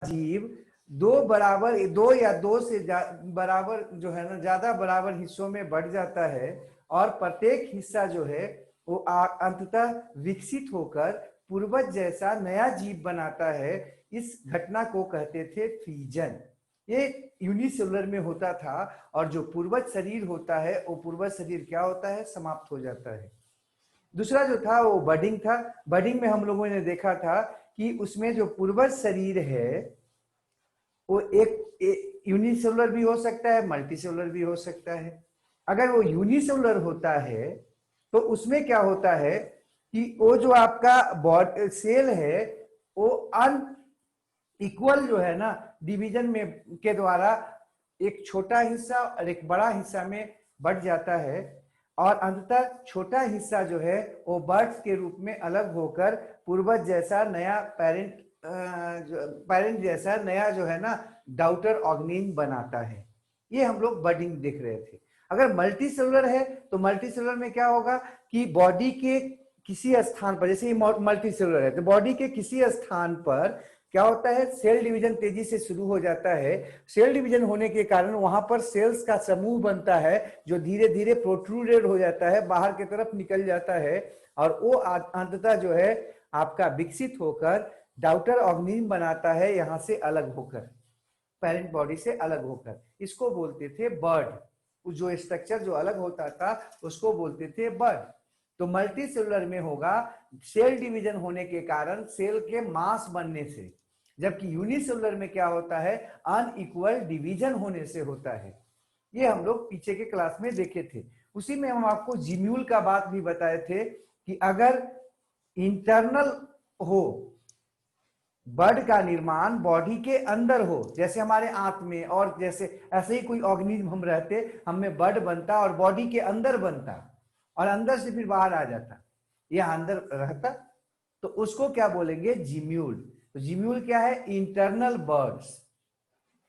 जीव दो या दो से बराबर जो है ना ज्यादा बराबर हिस्सों में बढ़ जाता है और प्रत्येक हिस्सा जो है वो अंततः विकसित होकर पूर्वज जैसा नया जीव बनाता है। इस घटना को कहते थे फीजन। ये यूनिसेलुलर में होता था और जो पूर्वज शरीर होता है वो पूर्वज शरीर क्या होता है, समाप्त हो जाता है। दूसरा जो था वो बडिंग था। बडिंग में हम लोगों ने देखा था कि उसमें जो पूर्वज शरीर है वो एक यूनिसेलुलर भी हो सकता है, मल्टीसेलुलर भी हो सकता है। अगर वो यूनिसेलुलर होता है तो उसमें क्या होता है कि वो जो आपका सेल है वो अनइक्वल जो है ना डिवीजन में के द्वारा एक छोटा हिस्सा और एक बड़ा हिस्सा में बढ़ जाता है और अंततः छोटा हिस्सा जो है वो बर्ड्स के रूप में अलग होकर पूर्वज जैसा नया पैरेंट जैसा नया जो है ना डाउटर ऑर्गेनिज्म बनाता है। ये हम लोग बडिंग देख रहे थे। अगर मल्टीसेलुलर है तो मल्टीसेलुलर में क्या होगा कि बॉडी के किसी स्थान पर, जैसे मल्टीसेलुलर है तो बॉडी के किसी स्थान पर क्या होता है, सेल डिवीजन तेजी से शुरू हो जाता है। सेल डिवीजन होने के कारण वहां पर सेल्स का समूह बनता है जो धीरे धीरे प्रोट्रूडेड हो जाता है, बाहर की तरफ निकल जाता है और वो अंततः जो है आपका विकसित होकर डाउटर ऑर्गेनिज्म बनाता है, यहां से अलग होकर, पेरेंट बॉडी से अलग होकर। इसको बोलते थे बर्ड। जो स्ट्रक्चर जो अलग होता था उसको बोलते थे बर्ड। तो मल्टी सेलुलर में होगा सेल डिवीजन होने के कारण सेल के मास बनने से, जबकि यूनिसेलुलर में क्या होता है, अनइक्वल डिवीजन होने से होता है। ये हम लोग पीछे के क्लास में देखे थे। उसी में हम आपको जीम्यूल का बात भी बताए थे कि अगर इंटरनल हो, बर्ड का निर्माण बॉडी के अंदर हो, जैसे हमारे आंत में, और जैसे ऐसे ही कोई ऑर्गेनिज्म हम रहते, हमें बर्ड बनता और बॉडी के अंदर बनता और अंदर से फिर बाहर आ जाता, यह अंदर रहता, तो उसको क्या बोलेंगे, जीम्यूल। तो जीम्यूल क्या है, इंटरनल बर्ड्स।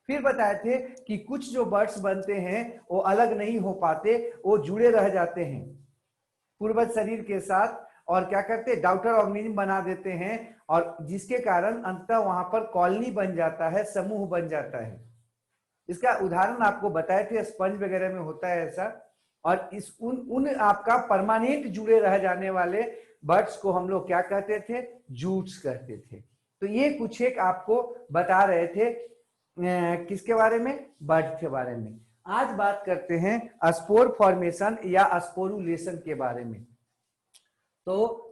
फिर बताए थे कि कुछ जो बर्ड्स बनते हैं वो अलग नहीं हो पाते, वो जुड़े रह जाते हैं पूर्वज शरीर के साथ और क्या करते हैं, डाउटर ऑर्गेनिज्म बना देते हैं और जिसके कारण अंततः वहां पर कॉलोनी बन जाता है, समूह बन जाता है। इसका उदाहरण आपको बताए थे, स्पंज वगैरह में होता है ऐसा। और इस उन आपका परमानेंट जुड़े रह जाने वाले बर्ड्स को हम लोग क्या कहते थे, जूट्स कहते थे। तो ये कुछ एक आपको बता रहे थे किसके बारे में, बर्ड के बारे में। आज बात करते हैं स्पोर फॉर्मेशन या स्पोरुलेशन के बारे में। तो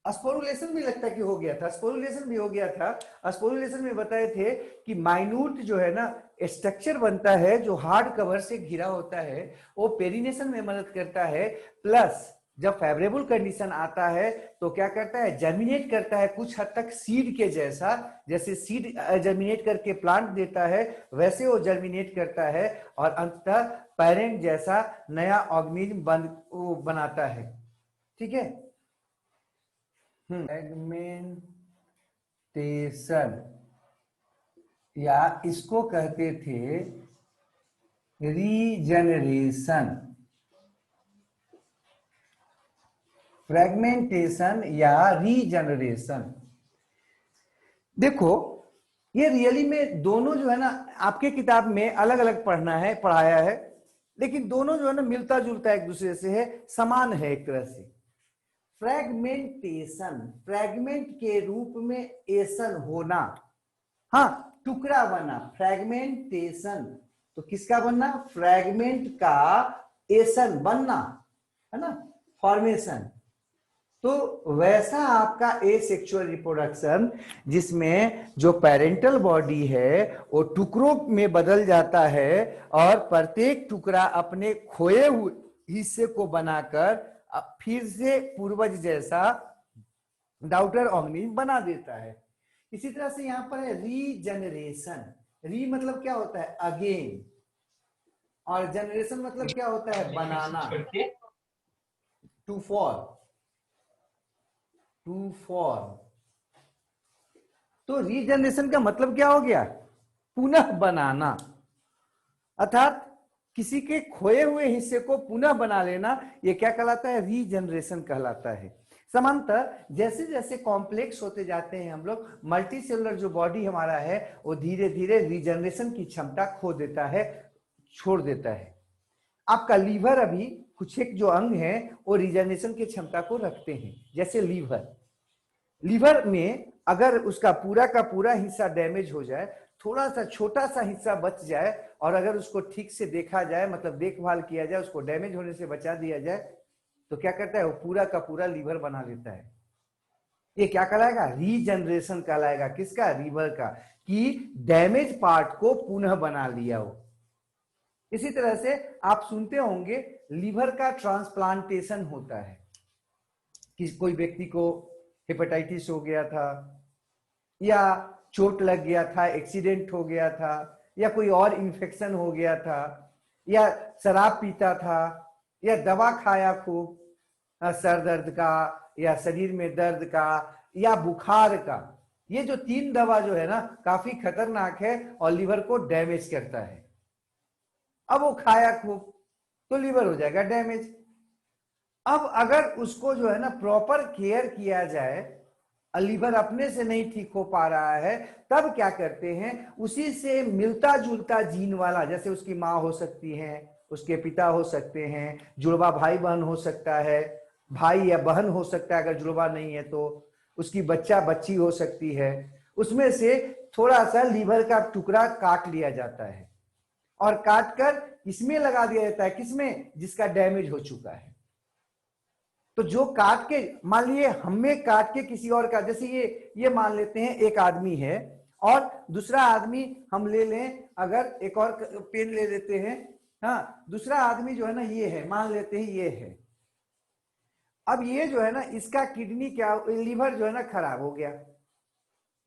स्पोरुलेशन भी लगता कि हो गया था, स्पोरुलेशन भी हो गया था। स्पोरुलेशन में बताए थे कि माइन्यूट जो है ना स्ट्रक्चर बनता है जो हार्ड कवर से घिरा होता है, वो पेरिनेशन में मदद करता है। प्लस जब फेवरेबल कंडीशन आता है तो क्या करता है, जर्मिनेट करता है कुछ हद तक सीड के जैसा, जैसे सीड जर्मिनेट करके प्लांट देता है वैसे वो जर्मिनेट करता है और अंततः पेरेंट जैसा नया ऑर्गेनिज्म बनाता है। ठीक है, फ्रेगमेंटेशन या इसको कहते थे रीजनरेशन। फ्रेगमेंटेशन या रीजनरेशन, देखो ये रियली में दोनों जो है ना आपके किताब में अलग अलग पढ़ाया है, लेकिन दोनों जो है ना मिलता जुलता एक दूसरे से है, समान है एक तरह से। फ्रेगमेंटेशन, फ्रेगमेंट के रूप में एसन होना, हाँ टुकड़ा बना, फ्रेगमेंटेशन तो किसका बनना, फ्रेगमेंट का एसन बनना है ना, फॉर्मेशन। तो वैसा आपका एसेक्सुअल रिप्रोडक्शन जिसमें जो पेरेंटल बॉडी है वो टुकड़ों में बदल जाता है और प्रत्येक टुकड़ा अपने खोए हुए हिस्से को बनाकर फिर से पूर्वज जैसा डाउटर ऑर्गेनिज्म बना देता है। इसी तरह से यहां पर है रीजनरेशन। री मतलब क्या होता है, अगेन, और जनरेशन मतलब क्या होता है, बनाना, टू फॉर्म, टू फॉर्म। तो रीजनरेशन का मतलब क्या हो गया, पुनः बनाना, अर्थात किसी के खोए हुए हिस्से को पुनः बना लेना, ये क्या कहलाता है, रीजनरेशन कहलाता है। समांतर जैसे जैसे कॉम्प्लेक्स होते जाते हैं हम लोग, मल्टी सेलुलर जो बॉडी हमारा है वो धीरे धीरे रीजनरेशन की क्षमता खो देता है, छोड़ देता है। आपका लीवर अभी कुछ एक जो अंग है वो रीजनरेशन की क्षमता को रखते हैं। जैसे लीवर में अगर उसका पूरा का पूरा हिस्सा डैमेज हो जाए, थोड़ा सा छोटा सा हिस्सा बच जाए और अगर उसको ठीक से देखा जाए, मतलब देखभाल किया जाए, उसको डैमेज होने से बचा दिया जाए, तो क्या करता है वो पूरा का पूरा लीवर बना लेता है। ये क्या कहलाएगा? रीजनरेशन कहलाएगा। किसका? लीवर का, कि डैमेज पार्ट को पुनः बना लिया हो। इसी तरह से आप सुनते होंगे लीवर का ट्रांसप्लांटेशन होता है कि कोई व्यक्ति को हेपेटाइटिस हो गया था, या चोट लग गया था, एक्सीडेंट हो गया था, या कोई और इन्फेक्शन हो गया था, या शराब पीता था, या दवा खाया खूब सर दर्द का या शरीर में दर्द का या बुखार का। ये जो 3 दवा जो है ना काफी खतरनाक है और लीवर को डैमेज करता है। अब वो खाया खूब तो लीवर हो जाएगा डैमेज। अब अगर उसको जो है ना प्रॉपर केयर किया जाए, लीवर अपने से नहीं ठीक हो पा रहा है, तब क्या करते हैं, उसी से मिलता जुलता जीन वाला, जैसे उसकी माँ हो सकती है, उसके पिता हो सकते हैं, जुड़वा भाई बहन हो सकता है, भाई या बहन हो सकता है, अगर जुड़वा नहीं है तो उसकी बच्चा बच्ची हो सकती है, उसमें से थोड़ा सा लीवर का टुकड़ा काट लिया जाता है और काट कर इसमें लगा दिया जाता है। किसमें? जिसका डैमेज हो चुका है। तो जो काट के, मान लिए हमें काट के किसी और का, जैसे ये मान लेते हैं एक आदमी है और दूसरा आदमी हम ले लें, अगर एक और पेन ले लेते हैं, हाँ, दूसरा आदमी जो है ना ये है, मान लेते हैं ये है। अब ये जो है ना इसका किडनी क्या, लीवर जो है ना खराब हो गया,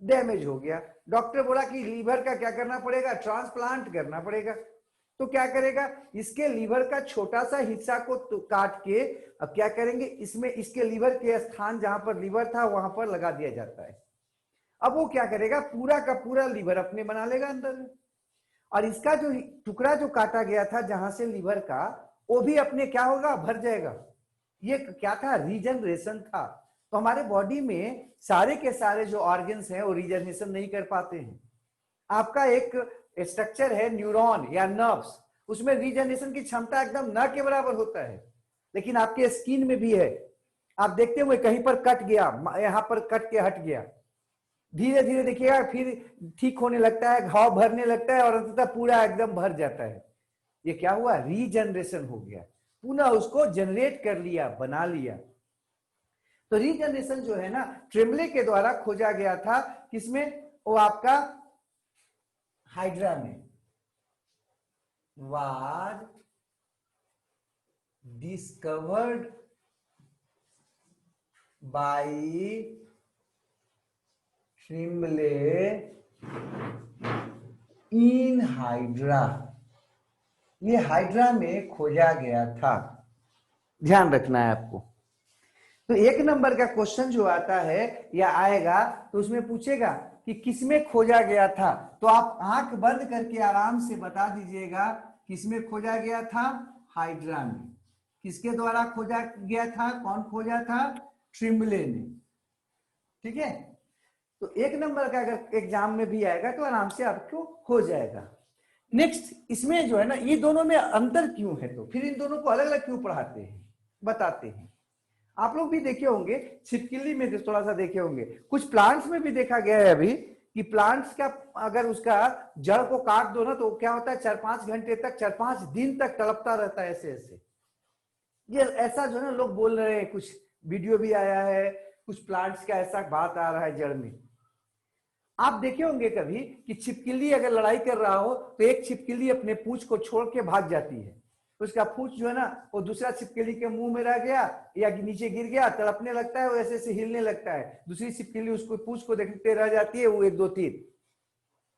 डैमेज हो गया। डॉक्टर बोला कि लीवर का क्या करना पड़ेगा? ट्रांसप्लांट करना पड़ेगा। तो क्या करेगा? इसके लीवर का छोटा सा हिस्सा को तो काट के अब क्या करेंगे, इसमें इसके लीवर के स्थान जहां पर लीवर था वहां पर लगा दिया जाता है। अब वो क्या करेगा? पूरा का पूरा लीवर अपने बना लेगा अंदर में, और इसका जो टुकड़ा जो काटा गया था जहां से लीवर का, वो भी अपने क्या होगा? भर जाएगा। ये क्या था? रीजनरेशन था। तो हमारे बॉडी में सारे के सारे जो ऑर्गन्स हैं वो रीजनरेशन नहीं कर पाते हैं। आपका एक स्ट्रक्चर है न्यूरॉन या नर्व्स, उसमें रीजनरेशन की क्षमता एकदम न के बराबर होता है। लेकिन आपके स्किन में भी है, आप देखते हुए कहीं पर कट गया, यहां पर कट के हट गया, धीरे धीरे देखिएगा फिर ठीक होने लगता है, घाव भरने लगता है और अंततः पूरा एकदम भर जाता है। ये क्या हुआ? रीजनरेशन हो गया, पुनः उसको जनरेट कर लिया, बना लिया। तो रीजनरेशन जो है ना ट्रेमले के द्वारा खोजा गया था। किसमें? वो आपका हाइड्रा में। Was discovered by Trembley in Hydra. ये हाइड्रा में खोजा गया था, ध्यान रखना है आपको। तो 1 नंबर का क्वेश्चन जो आता है या आएगा तो उसमें पूछेगा कि किसमें खोजा गया था, तो आप आंख बंद करके आराम से बता दीजिएगा किसमें खोजा गया था? हाइड्रा में। किसके द्वारा खोजा गया था? कौन खोजा था? ट्रिम्बले ने। ठीक है, तो 1 नंबर का अगर एग्जाम में भी आएगा तो आराम से आपको हो जाएगा। नेक्स्ट, इसमें जो है ना ये दोनों में अंतर क्यों है, तो फिर इन दोनों को अलग अलग क्यों पढ़ाते हैं, बताते हैं। आप लोग भी देखे होंगे, छिपकली में थोड़ा सा देखे होंगे, कुछ प्लांट्स में भी देखा गया है अभी कि प्लांट्स का अगर उसका जड़ को काट दो ना तो क्या होता है, 4-5 घंटे तक, 4-5 दिन तक तड़पता रहता है ऐसे ऐसे। ये ऐसा जो है ना लोग बोल रहे हैं, कुछ वीडियो भी आया है, कुछ प्लांट्स का ऐसा बात आ रहा है जड़ में। आप देखे होंगे कभी कि छिपकली अगर लड़ाई कर रहा हो तो एक छिपकली अपने पूंछ को छोड़ के भाग जाती है, उसका पूंछ जो है ना वो दूसरा छिपकली के मुंह में रह गया या नीचे गिर गया, तड़पने लगता है, वो ऐसे ऐसे हिलने लगता है, दूसरी छिपकली उसको पूंछ को देखते रह जाती है, वो 1-2 तीर,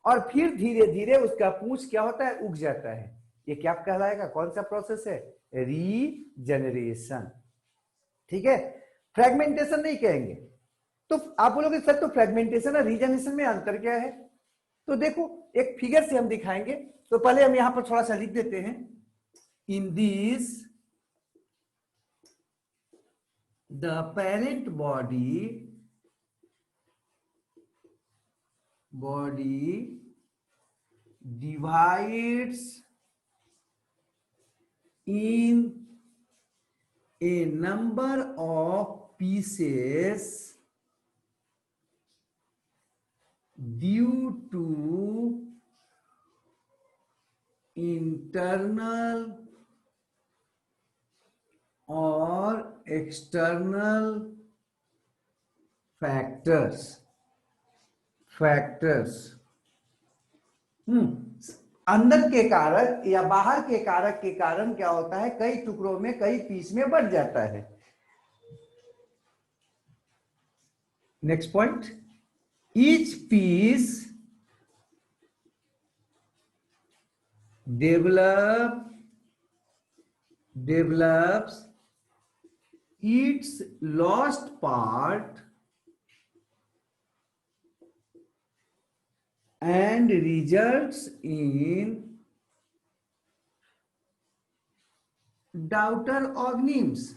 और फिर धीरे धीरे उसका पूंछ क्या होता है? उग जाता है। ये क्या कहलाएगा? कौन सा प्रोसेस है? रीजनरेशन। ठीक है, फ्रेगमेंटेशन नहीं कहेंगे। तो आप बोलोगे सर तो फ्रेगमेंटेशन और रीजनरेशन में अंतर क्या है? तो देखो एक फिगर से हम दिखाएंगे। तो पहले हम यहां पर थोड़ा सा लिख देते हैं, in this the parent body divides in a number of pieces due to internal और एक्सटर्नल फैक्टर्स अंदर के कारक या बाहर के कारक के कारण क्या होता है, कई टुकड़ों में, कई पीस में बढ़ जाता है। Next point, each piece develops its lost part and results in daughter organisms।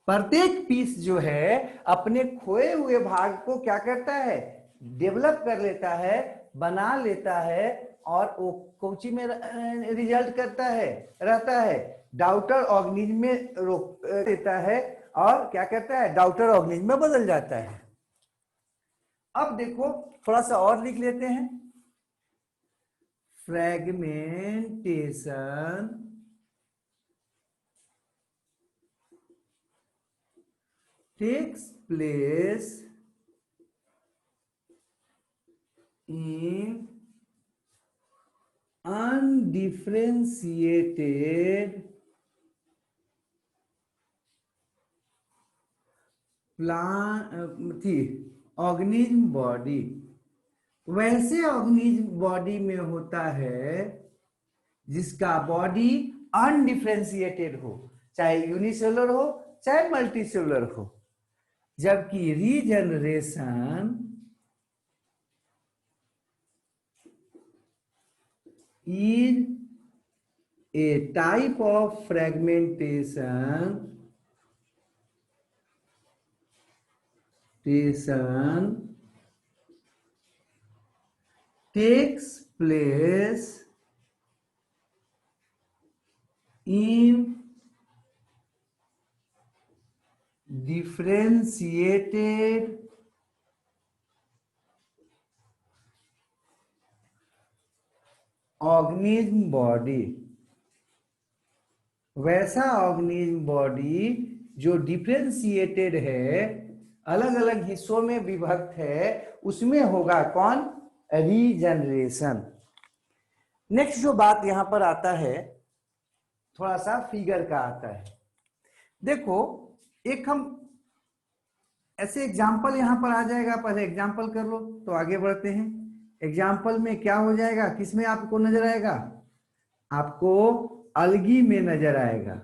प्रत्येक पीस जो है अपने खोए हुए भाग को क्या करता है, डेवलप कर लेता है, बना लेता है, और वो कोची में रिजल्ट करता है, रहता है, डाउटर ऑर्गेनिज्म में रोक देता है, और क्या करता है, डाउटर ऑर्गेनिज्म में बदल जाता है। अब देखो थोड़ा सा और लिख लेते हैं, fragmentation takes place in undifferentiated organism body. वैसे ऑर्गेनिज्म बॉडी में होता है जिसका बॉडी अनडिफरेंशिएटेड हो, चाहे यूनिसेलुलर हो चाहे मल्टीसेलुलर हो, जबकि regeneration is a type of fragmentation takes place in differentiated organism body. वैसा ऑर्गेनिज्म बॉडी जो डिफरेंशिएटेड है, अलग अलग हिस्सों में विभक्त है, उसमें होगा कौन, रीजनरेशन। नेक्स्ट जो बात यहां पर आता है, थोड़ा सा फिगर का आता है। देखो एक हम ऐसे एग्जाम्पल यहां पर आ जाएगा, पहले एग्जाम्पल कर लो तो आगे बढ़ते हैं। एग्जाम्पल में क्या हो जाएगा, किसमें आपको नजर आएगा, आपको अलगी में नजर आएगा।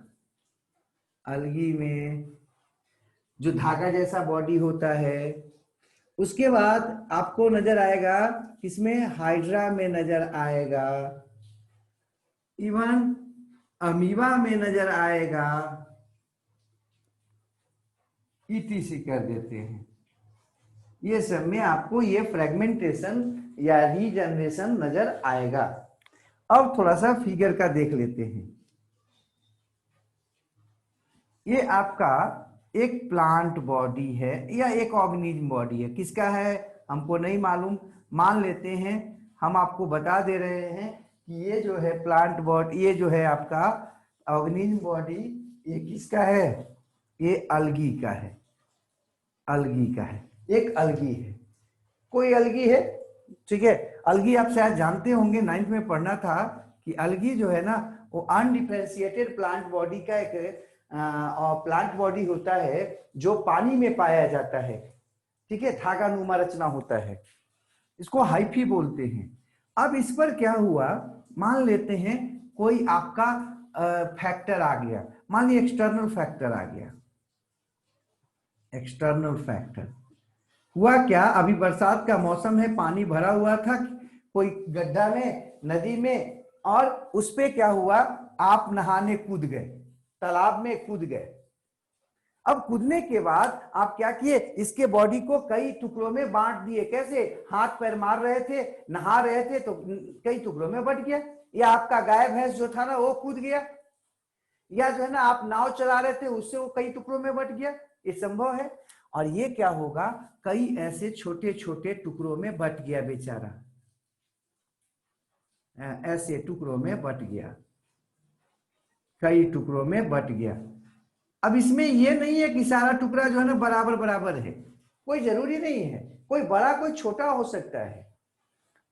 अलगी में जो धागा जैसा बॉडी होता है, उसके बाद आपको नजर आएगा किसमें, हाइड्रा में नजर आएगा, इवन अमीबा में नजर आएगा, ईटीसी कर देते हैं। ये सब में आपको ये फ्रेगमेंटेशन या रीजनरेशन नजर आएगा। अब थोड़ा सा फिगर का देख लेते हैं। ये आपका एक प्लांट बॉडी है या एक ऑर्गेनिज्म बॉडी है, किसका है हमको नहीं मालूम, मान लेते हैं, हम आपको बता दे रहे हैं कि ये जो है प्लांट बॉडी, ये जो है आपका ऑर्गेनिज्म बॉडी, ये किसका है, ये अलगी का है, अलगी का है, एक अलगी है, कोई अलगी है, ठीक है। अलगी आप शायद जानते होंगे, 9th में पढ़ना था कि अलगी जो है ना वो अनडिफरेंशिएटेड प्लांट बॉडी का एक प्लांट बॉडी होता है जो पानी में पाया जाता है, ठीक है, धागा नुमा रचना होता है, इसको हाइफी बोलते हैं। अब इस पर क्या हुआ, मान लेते हैं कोई आपका फैक्टर आ गया, मान लीजिए एक्सटर्नल फैक्टर आ गया। एक्सटर्नल फैक्टर हुआ क्या, अभी बरसात का मौसम है, पानी भरा हुआ था कोई गड्ढा में, नदी में, और उस पे क्या हुआ, आप नहाने कूद गए, तालाब में कूद गए। अब कूदने के बाद आप क्या किए, इसके बॉडी को कई टुकड़ों में बांट दिए। कैसे, हाथ पैर मार रहे थे, नहा रहे थे तो कई टुकड़ों में बट गया। या आपका गाय भैंस जो था ना वो कूद गया, या जो है ना आप नाव चला रहे थे उससे वो कई टुकड़ों में बट गया, ये संभव है। और ये क्या होगा, कई ऐसे छोटे छोटे टुकड़ों में बट गया बेचारा, ऐसे टुकड़ों में बट गया, कई टुकड़ों में बट गया। अब इसमें ये नहीं है कि सारा टुकड़ा जो है ना बराबर बराबर है, कोई जरूरी नहीं है, कोई बड़ा कोई छोटा हो सकता है।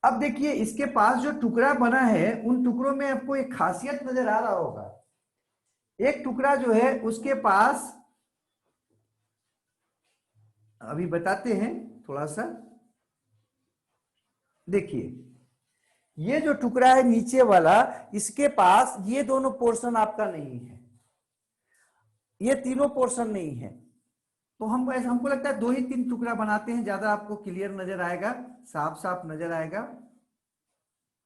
अब देखिए इसके पास जो टुकड़ा बना है उन टुकड़ों में आपको एक खासियत नजर आ रहा होगा। एक टुकड़ा जो है उसके पास, अभी बताते हैं थोड़ा सा, देखिए ये जो टुकड़ा है नीचे वाला, इसके पास ये दोनों पोर्शन आपका नहीं है, ये तीनों पोर्शन नहीं है। तो हम ऐसा, हमको लगता है 2 ही 3 टुकड़ा बनाते हैं, ज्यादा आपको क्लियर नजर आएगा, साफ साफ नजर आएगा।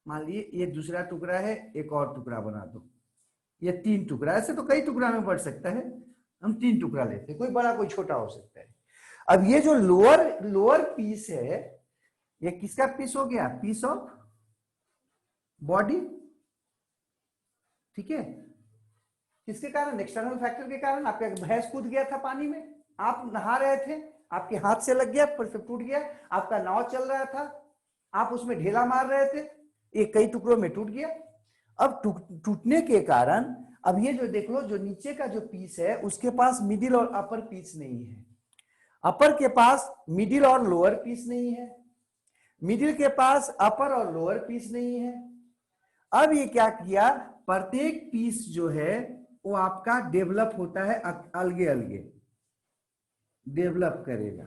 मान लीजिए ये दूसरा टुकड़ा है, एक और टुकड़ा बना दो, ये 3 टुकड़ा। ऐसे तो कई टुकड़ा में बढ़ सकता है, हम 3 टुकड़ा लेते हैं, कोई बड़ा कोई छोटा हो सकता है। अब ये जो लोअर लोअर पीस है, ये किसका पीस हो गया, पीस ऑफ बॉडी, ठीक है। किसके कारण, एक्सटर्नल फैक्टर के कारण। आपका भैंस कूद गया था पानी में, आप नहा रहे थे, आपके हाथ से लग गया, फिर से टूट गया। आपका नाव चल रहा था, आप उसमें ढेला मार रहे थे, ये कई टुकड़ों में टूट गया। अब टूटने के कारण, अब ये जो देख लो, जो नीचे का जो पीस है उसके पास मिडिल और अपर पीस नहीं है, अपर के पास मिडिल और लोअर पीस नहीं है, मिडिल के पास अपर और लोअर पीस नहीं है। अब ये क्या किया, प्रत्येक पीस जो है वो आपका डेवलप होता है, अलगे अलगे डेवलप करेगा।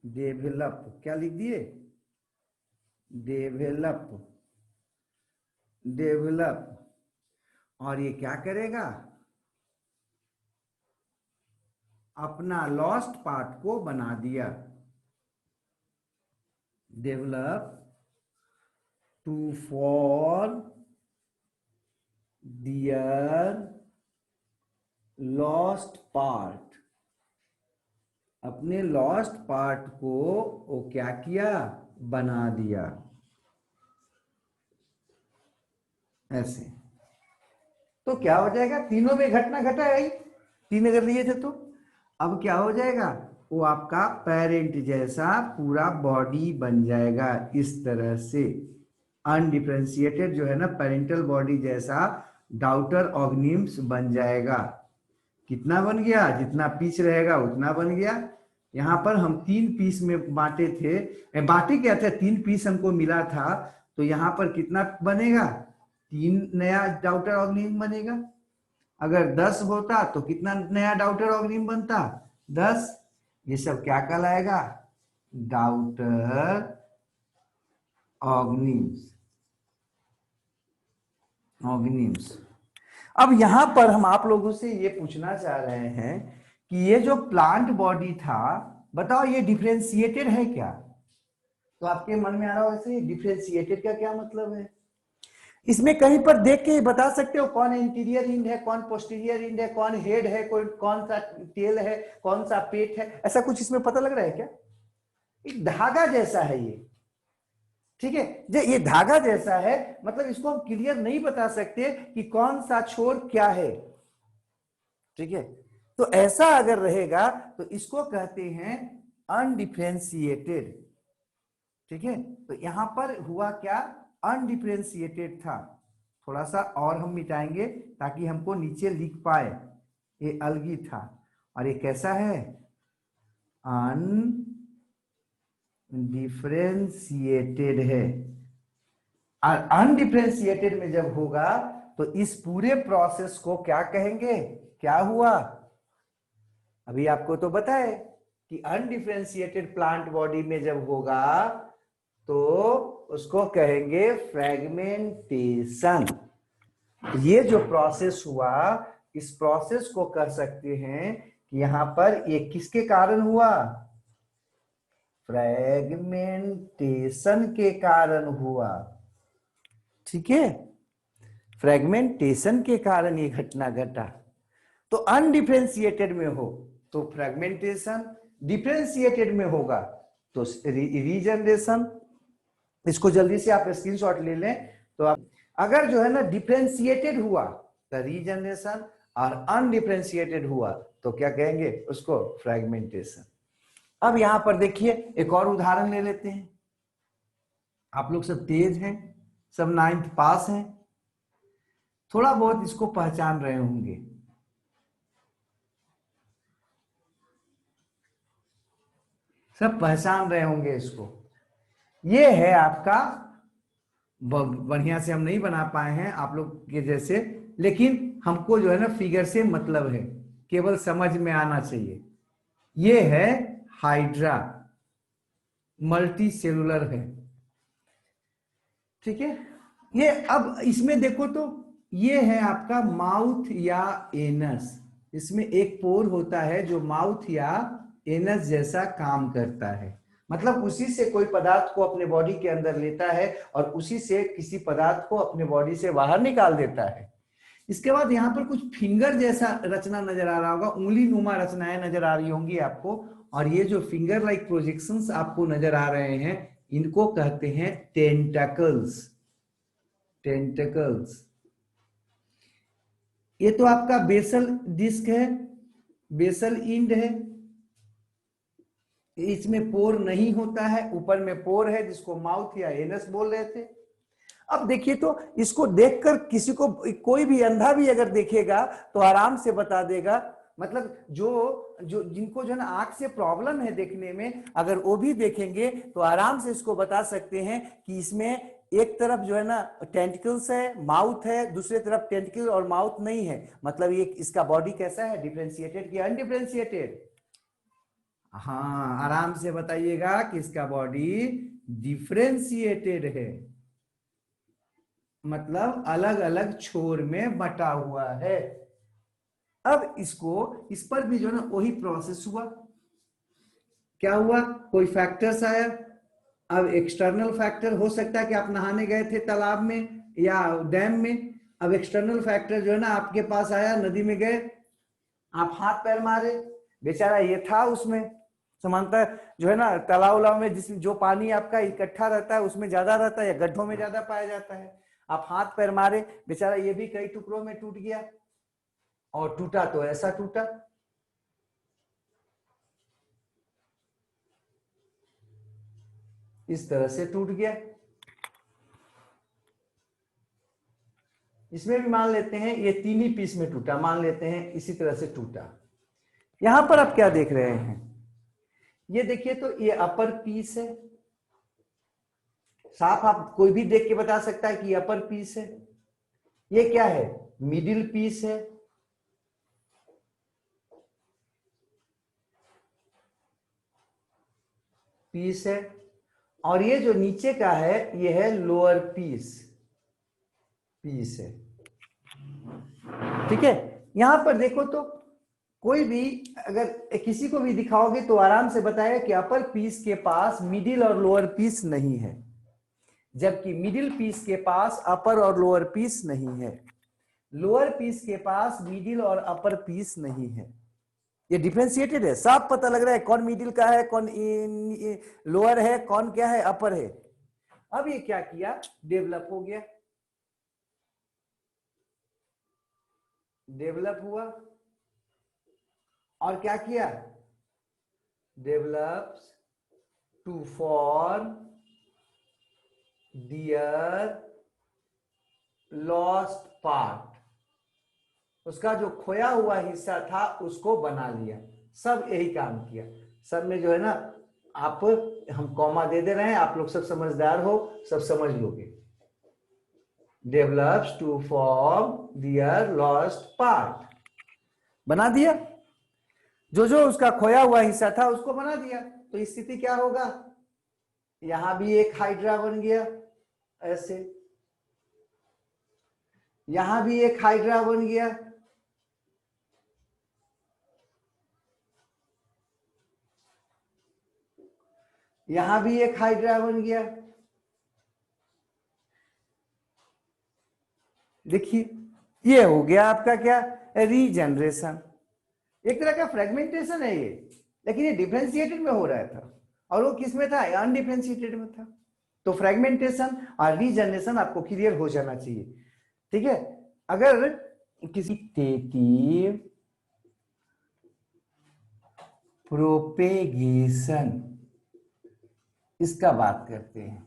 डेवलप क्या लिख दिए, डेवलप, डेवलप। और ये क्या करेगा, अपना लॉस्ट पार्ट को बना दिया। Develop to for their lost part, अपने लॉस्ट पार्ट को वो क्या किया, बना दिया, ऐसे। तो क्या हो जाएगा, तीनों में घटना घटा है, 3 अगर लिए थे तो अब क्या हो जाएगा, वो आपका पेरेंट जैसा पूरा बॉडी बन जाएगा इस तरह से। अनडिफरेंशिएटेड जो है ना पेरेंटल बॉडी जैसा डाउटर ऑर्गेनिम्स बन जाएगा। कितना बन गया, जितना पीस रहेगा उतना बन गया। यहाँ पर हम 3 पीस में बांटे थे, बांटे क्या थे, 3 पीस हमको मिला था, तो यहाँ पर कितना बनेगा, 3 नया डाउटर ऑर्गेनिम बनेगा। अगर 10 होता तो कितना नया डाउटर ऑर्गेनिम बनता, 10। ये सब क्या कहलाएगा, डाउटर ऑर्गेनिम्स, ऑर्गेनिम्स। अब यहां पर हम आप लोगों से ये पूछना चाह रहे हैं कि ये जो प्लांट बॉडी था, बताओ ये डिफरेंशिएटेड है क्या। तो आपके मन में आ रहा होगा ये डिफरेंशिएटेड का क्या मतलब है। इसमें कहीं पर देख के बता सकते हो कौन इंटीरियर इंड है, कौन पोस्टीरियर इंड है, कौन हेड है, कौन सा टेल है, कौन सा पेट है, ऐसा कुछ इसमें पता लग रहा है क्या। एक धागा जैसा है ये, ठीक है। जो ये धागा जैसा है, मतलब इसको हम क्लियर नहीं बता सकते कि कौन सा छोर क्या है, ठीक है। तो ऐसा अगर रहेगा तो इसको कहते हैं अनडिफरेंशिएटेड, ठीक है। तो यहां पर हुआ क्या, अनडिफरेंशिएटेड था। थोड़ा सा और हम मिटाएंगे ताकि हमको नीचे लिख पाए, ये अलगी था। और ये कैसा है, अनडिफरेंशिएटेड है। और अनडिफरेंशिएटेड में जब होगा तो इस पूरे प्रोसेस को क्या कहेंगे, क्या हुआ। अभी आपको तो बताए कि अनडिफरेंशिएटेड प्लांट बॉडी में जब होगा तो उसको कहेंगे फ्रेगमेंटेशन। ये जो प्रोसेस हुआ, इस प्रोसेस को कह सकते हैं कि यहां पर ये किसके कारण हुआ, फ्रेगमेंटेशन के कारण हुआ, ठीक है, फ्रेगमेंटेशन के कारण ये घटना घटा। तो अनडिफरेंशिएटेड में हो तो फ्रेगमेंटेशन, डिफरेंशिएटेड में होगा तो रीजनरेशन। इसको जल्दी से आप स्क्रीनशॉट ले लें। तो आप अगर जो है ना डिफरेंशिएटेड हुआ तो रीजनरेशन, और अनडिफरेंशिएटेड हुआ तो क्या कहेंगे उसको, फ्रेगमेंटेशन। अब यहां पर देखिए एक और उदाहरण ले लेते हैं। आप लोग सब तेज हैं, सब 9th पास हैं, थोड़ा बहुत इसको पहचान रहे होंगे। सब पहचान रहे होंगे इसको। ये है आपका, बढ़िया से हम नहीं बना पाए हैं आप लोग के जैसे, लेकिन हमको जो है ना फिगर से मतलब है, केवल समझ में आना चाहिए। ये है हाइड्रा, मल्टी सेलुलर है, ठीक है। ये अब इसमें देखो तो ये है आपका माउथ या एनस। इसमें एक पोर होता है जो माउथ या एनस जैसा काम करता है, मतलब उसी से कोई पदार्थ को अपने बॉडी के अंदर लेता है और उसी से किसी पदार्थ को अपने बॉडी से बाहर निकाल देता है। इसके बाद यहाँ पर कुछ फिंगर जैसा रचना नजर आ रहा होगा, उंगली नुमा रचनाएं नजर आ रही होंगी आपको। और ये जो फिंगर लाइक प्रोजेक्शंस आपको नजर आ रहे हैं, इनको कहते हैं टेंटकल्स। टेंटकल्स। ये तो आपका बेसल डिस्क है, बेसल इंड है, इसमें पोर नहीं होता है, ऊपर में पोर है जिसको माउथ या एनस बोल रहे थे। अब देखिए तो इसको देखकर किसी को, कोई भी अंधा भी अगर देखेगा तो आराम से बता देगा, मतलब जो जो जिनको जो है ना आंख से प्रॉब्लम है देखने में, अगर वो भी देखेंगे तो आराम से इसको बता सकते हैं कि इसमें एक तरफ जो है ना टेंटिकल्स है, माउथ है, दूसरे तरफ टेंटिकल और माउथ नहीं है। मतलब ये इसका बॉडी कैसा है, डिफरेंशिएटेड कि अनडिफरेंशिएटेड? हाँ, आराम से बताइएगा कि इसका बॉडी डिफरेंशिएटेड है, मतलब अलग अलग छोर में बटा हुआ है। अब इस पर भी जो है ना वही प्रोसेस हुआ। क्या हुआ, कोई फैक्टर्स आया। अब एक्सटर्नल फैक्टर हो सकता है कि आप नहाने गए थे तालाब में या डैम में, अब एक्सटर्नल फैक्टर जो है ना आपके पास आया, नदी में गए, आप हाथ पैर मारे, बेचारा ये था उसमें। समानता जो है ना तालाब उलाब में जिसमें जो पानी आपका इकट्ठा रहता है उसमें ज्यादा रहता है या गड्ढों में ज्यादा पाया जाता है। आप हाथ पैर मारे, बेचारा ये भी कई टुकड़ों में टूट गया, और टूटा तो ऐसा टूटा। इस तरह से टूट गया। इसमें भी मान लेते हैं ये 3 ही पीस में टूटा, मान लेते हैं इसी तरह से टूटा। यहां पर आप क्या देख रहे हैं, ये देखिए तो ये अपर पीस है, साफ आप कोई भी देख के बता सकता है कि अपर पीस है। ये क्या है, मिडिल पीस है, पीस है। और ये जो नीचे का है ये है लोअर पीस, पीस है, ठीक है। यहां पर देखो तो कोई भी अगर किसी को भी दिखाओगे तो आराम से बताएगा कि अपर पीस के पास मिडिल और लोअर पीस नहीं है, जबकि मिडिल पीस के पास अपर और लोअर पीस नहीं है, लोअर पीस के पास मिडिल और अपर पीस नहीं है। ये डिफरेंशिएटेड है, साफ पता लग रहा है कौन मिडिल का है, कौन लोअर है, कौन क्या है अपर है। अब ये क्या किया, डेवलप हो गया, डेवलप हुआ, और क्या किया, develops to form their lost part. उसका जो खोया हुआ हिस्सा था उसको बना लिया। सब यही काम किया। सब में जो है ना आप, हम कॉमा दे दे रहे हैं, आप लोग सब समझदार हो, सब समझ लोगे। Develops to form their lost part, बना दिया। जो जो उसका खोया हुआ हिस्सा था उसको बना दिया। तो स्थिति क्या होगा, यहां भी एक हाइड्रा बन गया ऐसे, यहां भी एक हाइड्रा बन गया, यहां भी एक हाइड्रा बन गया, देखिए ये हो गया आपका क्या, रीजनरेशन। एक तरह का फ्रेगमेंटेशन है ये, लेकिन ये डिफरेंशिएटेड में हो रहा था और वो किस में था, अनडिफरेंशिएटेड में था। तो फ्रेगमेंटेशन और रीजनरेशन आपको क्लियर हो जाना चाहिए, ठीक है। अगर किसी टेटिव प्रोपेगेशन इसका बात करते हैं,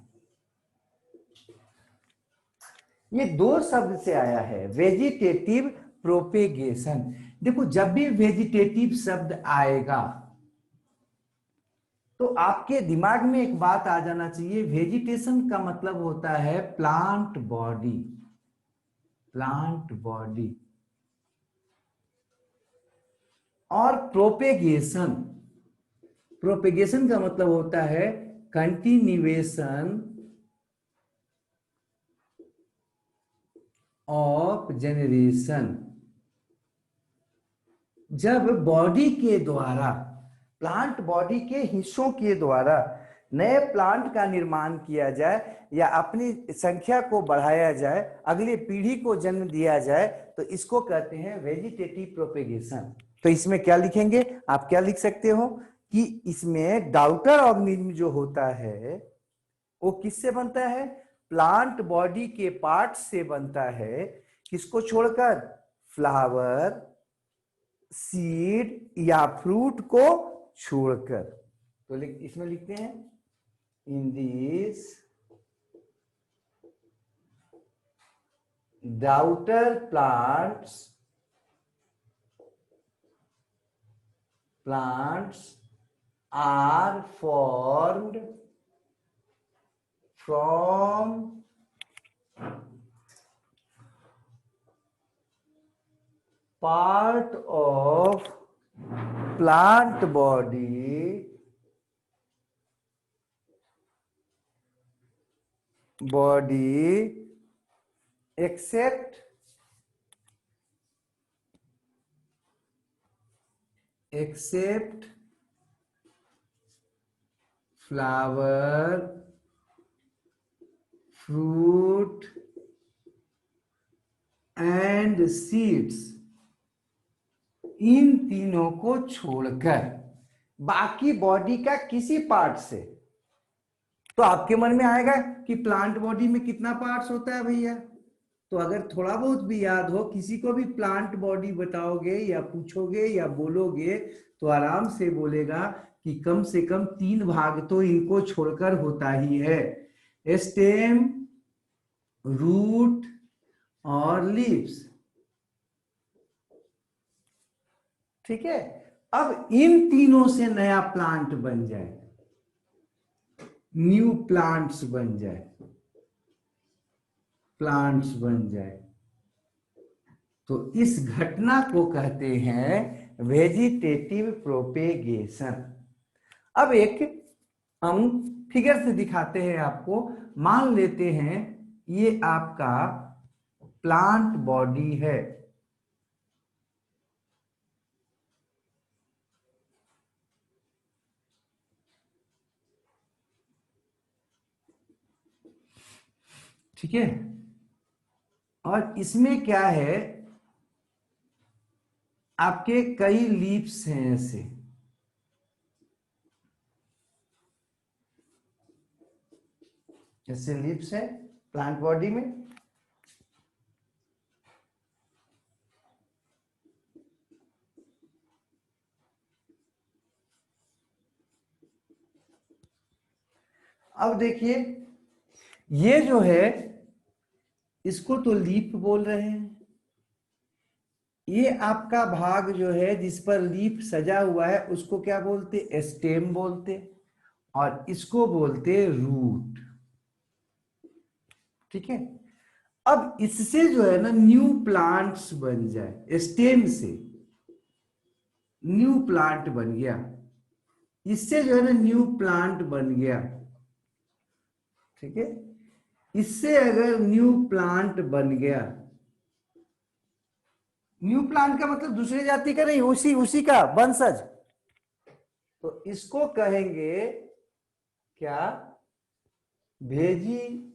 ये दो शब्द से आया है, वेजिटेटिव प्रोपेगेशन। देखो जब भी वेजिटेटिव शब्द आएगा तो आपके दिमाग में एक बात आ जाना चाहिए, वेजिटेशन का मतलब होता है प्लांट बॉडी, प्लांट बॉडी। और प्रोपेगेशन, प्रोपेगेशन का मतलब होता है कंटिन्यूएशन ऑफ जेनरेशन। जब बॉडी के द्वारा, प्लांट बॉडी के हिस्सों के द्वारा नए प्लांट का निर्माण किया जाए या अपनी संख्या को बढ़ाया जाए, अगली पीढ़ी को जन्म दिया जाए, तो इसको कहते हैं वेजिटेटिव प्रोपेगेशन। तो इसमें क्या लिखेंगे, आप क्या लिख सकते हो कि इसमें डाउटर ऑर्गेनिज्म जो होता है वो किससे बनता है, प्लांट बॉडी के पार्ट से बनता है। किसको छोड़कर, फ्लावर, सीड या फ्रूट को छोड़कर। तो इसमें लिखते हैं in this daughter plants are formed from part of plant body except flower, fruit and seeds। इन तीनों को छोड़कर बाकी बॉडी का किसी पार्ट से। तो आपके मन में आएगा कि प्लांट बॉडी में कितना पार्ट्स होता है भैया, तो अगर थोड़ा बहुत भी याद हो, किसी को भी प्लांट बॉडी बताओगे या पूछोगे या बोलोगे तो आराम से बोलेगा कि कम से कम 3 भाग तो इनको छोड़कर होता ही है, स्टेम, रूट और लीव्स। ठीक है, अब इन तीनों से नया प्लांट बन जाए, न्यू प्लांट्स बन जाए, प्लांट्स बन जाए, तो इस घटना को कहते हैं वेजिटेटिव प्रोपेगेशन। अब एक हम फिगर से दिखाते हैं आपको। मान लेते हैं ये आपका प्लांट बॉडी है, ठीक है, और इसमें क्या है, आपके कई लीव्स हैं ऐसे, ऐसे लीव्स है प्लांट बॉडी में। अब देखिए ये जो है इसको तो लीफ बोल रहे हैं, ये आपका भाग जो है जिस पर लीफ सजा हुआ है उसको क्या बोलते, स्टेम बोलते, और इसको बोलते रूट। ठीक है, अब इससे जो है ना न्यू प्लांट्स बन जाए, स्टेम से न्यू प्लांट बन गया, इससे जो है ना न्यू प्लांट बन गया। ठीक है, इससे अगर न्यू प्लांट बन गया, न्यू प्लांट का मतलब दूसरी जाति का नहीं, उसी उसी का वंशज, तो इसको कहेंगे क्या, वेजिटेटिव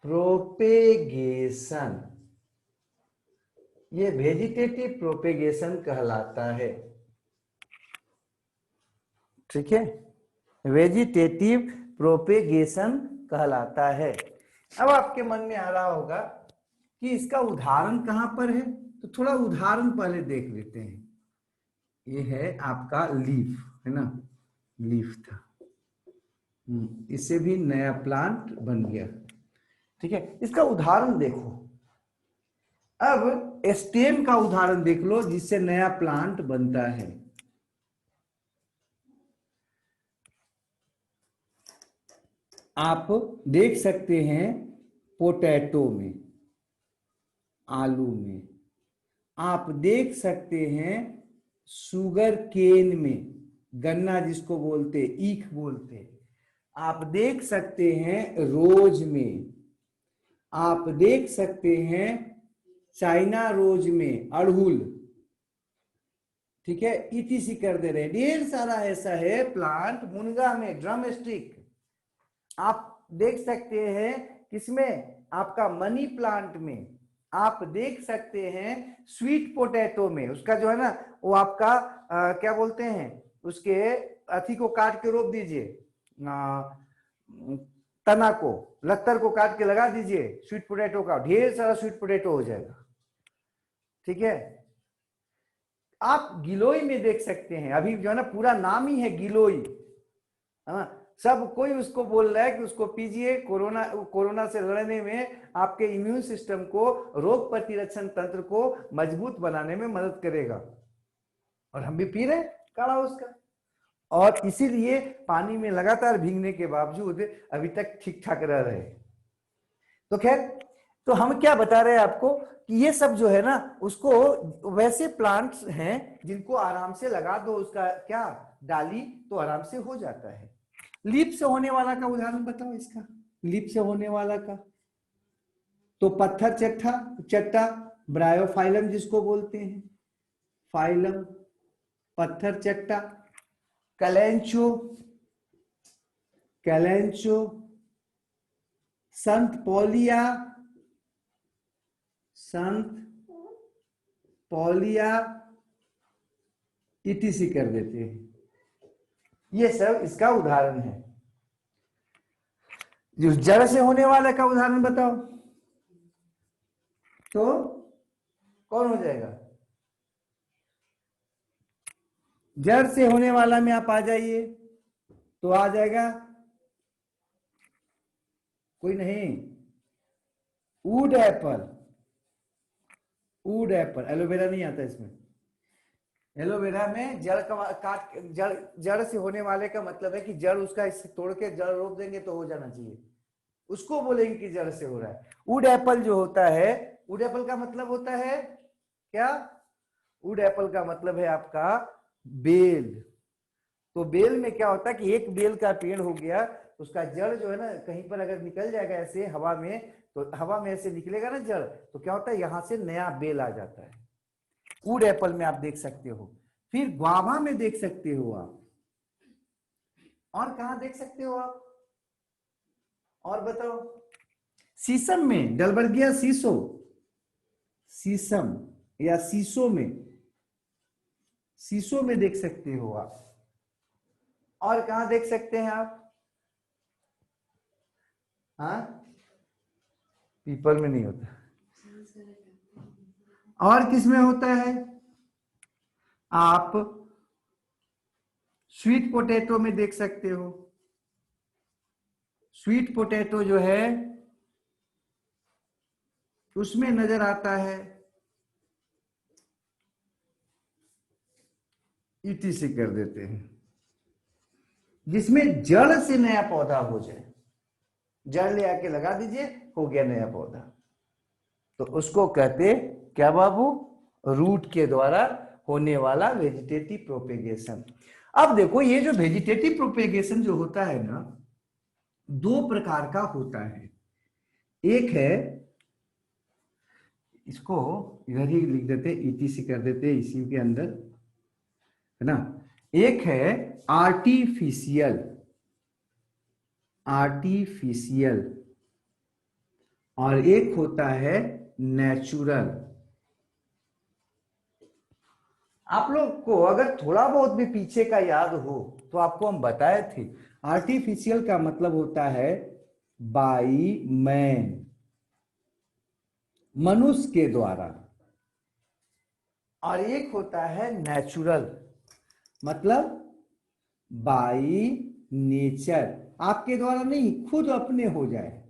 प्रोपेगेशन, ये वेजिटेटिव प्रोपेगेशन कहलाता है। ठीक है, वेजिटेटिव प्रोपेगेशन कहलाता है। अब आपके मन में आ रहा होगा कि इसका उदाहरण कहां पर है, तो थोड़ा उदाहरण पहले देख लेते हैं। ये है आपका लीफ, है ना, लीफ था, इससे भी नया प्लांट बन गया। ठीक है, इसका उदाहरण देखो। अब स्टेम का उदाहरण देख लो जिससे नया प्लांट बनता है। आप देख सकते हैं पोटैटो में, आलू में, आप देख सकते हैं शुगर केन में, गन्ना जिसको बोलते, ईख बोलते, आप देख सकते हैं रोज में, आप देख सकते हैं चाइना रोज में, अड़हुल। ठीक है, ईटीसी कर दे रहे हैं, ढेर सारा ऐसा है प्लांट। मुनगा में ड्रम स्टिक आप देख सकते हैं, किसमें, आपका मनी प्लांट में। आप देख सकते हैं स्वीट पोटैटो में, उसका जो है ना वो आपका क्या बोलते हैं, उसके अथी को काट के रोप दीजिए, तना को, लत्तर को काट के लगा दीजिए स्वीट पोटैटो का, ढेर सारा स्वीट पोटैटो हो जाएगा। ठीक है, आप गिलोय में देख सकते हैं, अभी जो है ना पूरा नाम ही है गिलोय, सब कोई उसको बोल रहा है कि उसको पीजिए, कोरोना से लड़ने में आपके इम्यून सिस्टम को, रोग प्रतिरक्षण तंत्र को मजबूत बनाने में मदद करेगा। और हम भी पी रहे काढ़ा उसका, और इसीलिए पानी में लगातार भीगने के बावजूद अभी तक ठीक ठाक रह रहे। तो खैर, तो हम क्या बता रहे हैं आपको कि ये सब जो है ना, उसको वैसे प्लांट्स हैं जिनको आराम से लगा दो, उसका क्या डाली, तो आराम से हो जाता है। लीफ से होने वाला का उदाहरण बताओ इसका, लीफ से होने वाला का, तो पत्थर चट्टा, ब्रायोफाइलम जिसको बोलते हैं, फाइलम, पत्थर चट्टा, कैलेंचो, संत पौलिया, ईटीसी कर देते हैं। ये सब इसका उदाहरण है। जो जड़ से होने वाला का उदाहरण बताओ, तो कौन हो जाएगा? जड़ से होने वाला में आप आ जाइए, तो आ जाएगा, कोई नहीं, वुड एप्पल, एलोवेरा नहीं आता इसमें। एलोवेरा में जड़ का जड़ से होने वाले का मतलब है कि जड़ उसका तोड़ के जड़ रोप देंगे तो हो जाना चाहिए, उसको बोलेंगे कि जड़ से हो रहा है। वुड एप्पल जो होता है, वुड एप्पल का मतलब होता है क्या? वुड एप्पल का मतलब है आपका बेल। तो बेल में क्या होता है कि एक बेल का पेड़ हो गया, उसका जड़ जो है ना कहीं पर अगर निकल जाएगा ऐसे हवा में, तो हवा में ऐसे निकलेगा ना जड़, तो क्या होता है यहां से नया बेल आ जाता है। वुड एप्पल में आप देख सकते हो। फिर ग्वावा में देख सकते हो आप, और कहां देख सकते हो आप, और बताओ? शीशम में, डलबर्गिया शीशो, शीशम या शीशो में देख सकते हो आप। और कहां देख सकते हैं आप? हाँ, पीपल में नहीं होता। और किस में होता है? आप स्वीट पोटैटो में देख सकते हो। स्वीट पोटैटो जो है उसमें नजर आता है। ईटीसी कर देते हैं, जिसमें जड़ से नया पौधा हो जाए, जड़ ले आके लगा दीजिए, हो गया नया पौधा, तो उसको कहते क्या बाबू? रूट के द्वारा होने वाला वेजिटेटिव प्रोपेगेशन। अब देखो, ये जो वेजिटेटिव प्रोपेगेशन जो होता है ना, दो प्रकार का होता है। एक है, इसको इधर ही लिख देते, ईटीसी कर देते इसी के अंदर, है ना। एक है आर्टिफिशियल और एक होता है नेचुरल। आप लोग को अगर थोड़ा बहुत भी पीछे का याद हो तो आपको हम बताए थे, आर्टिफिशियल का मतलब होता है बाई मैन, मनुष्य के द्वारा। और एक होता है नेचुरल, मतलब बाई नेचर, आपके द्वारा नहीं, खुद अपने हो जाए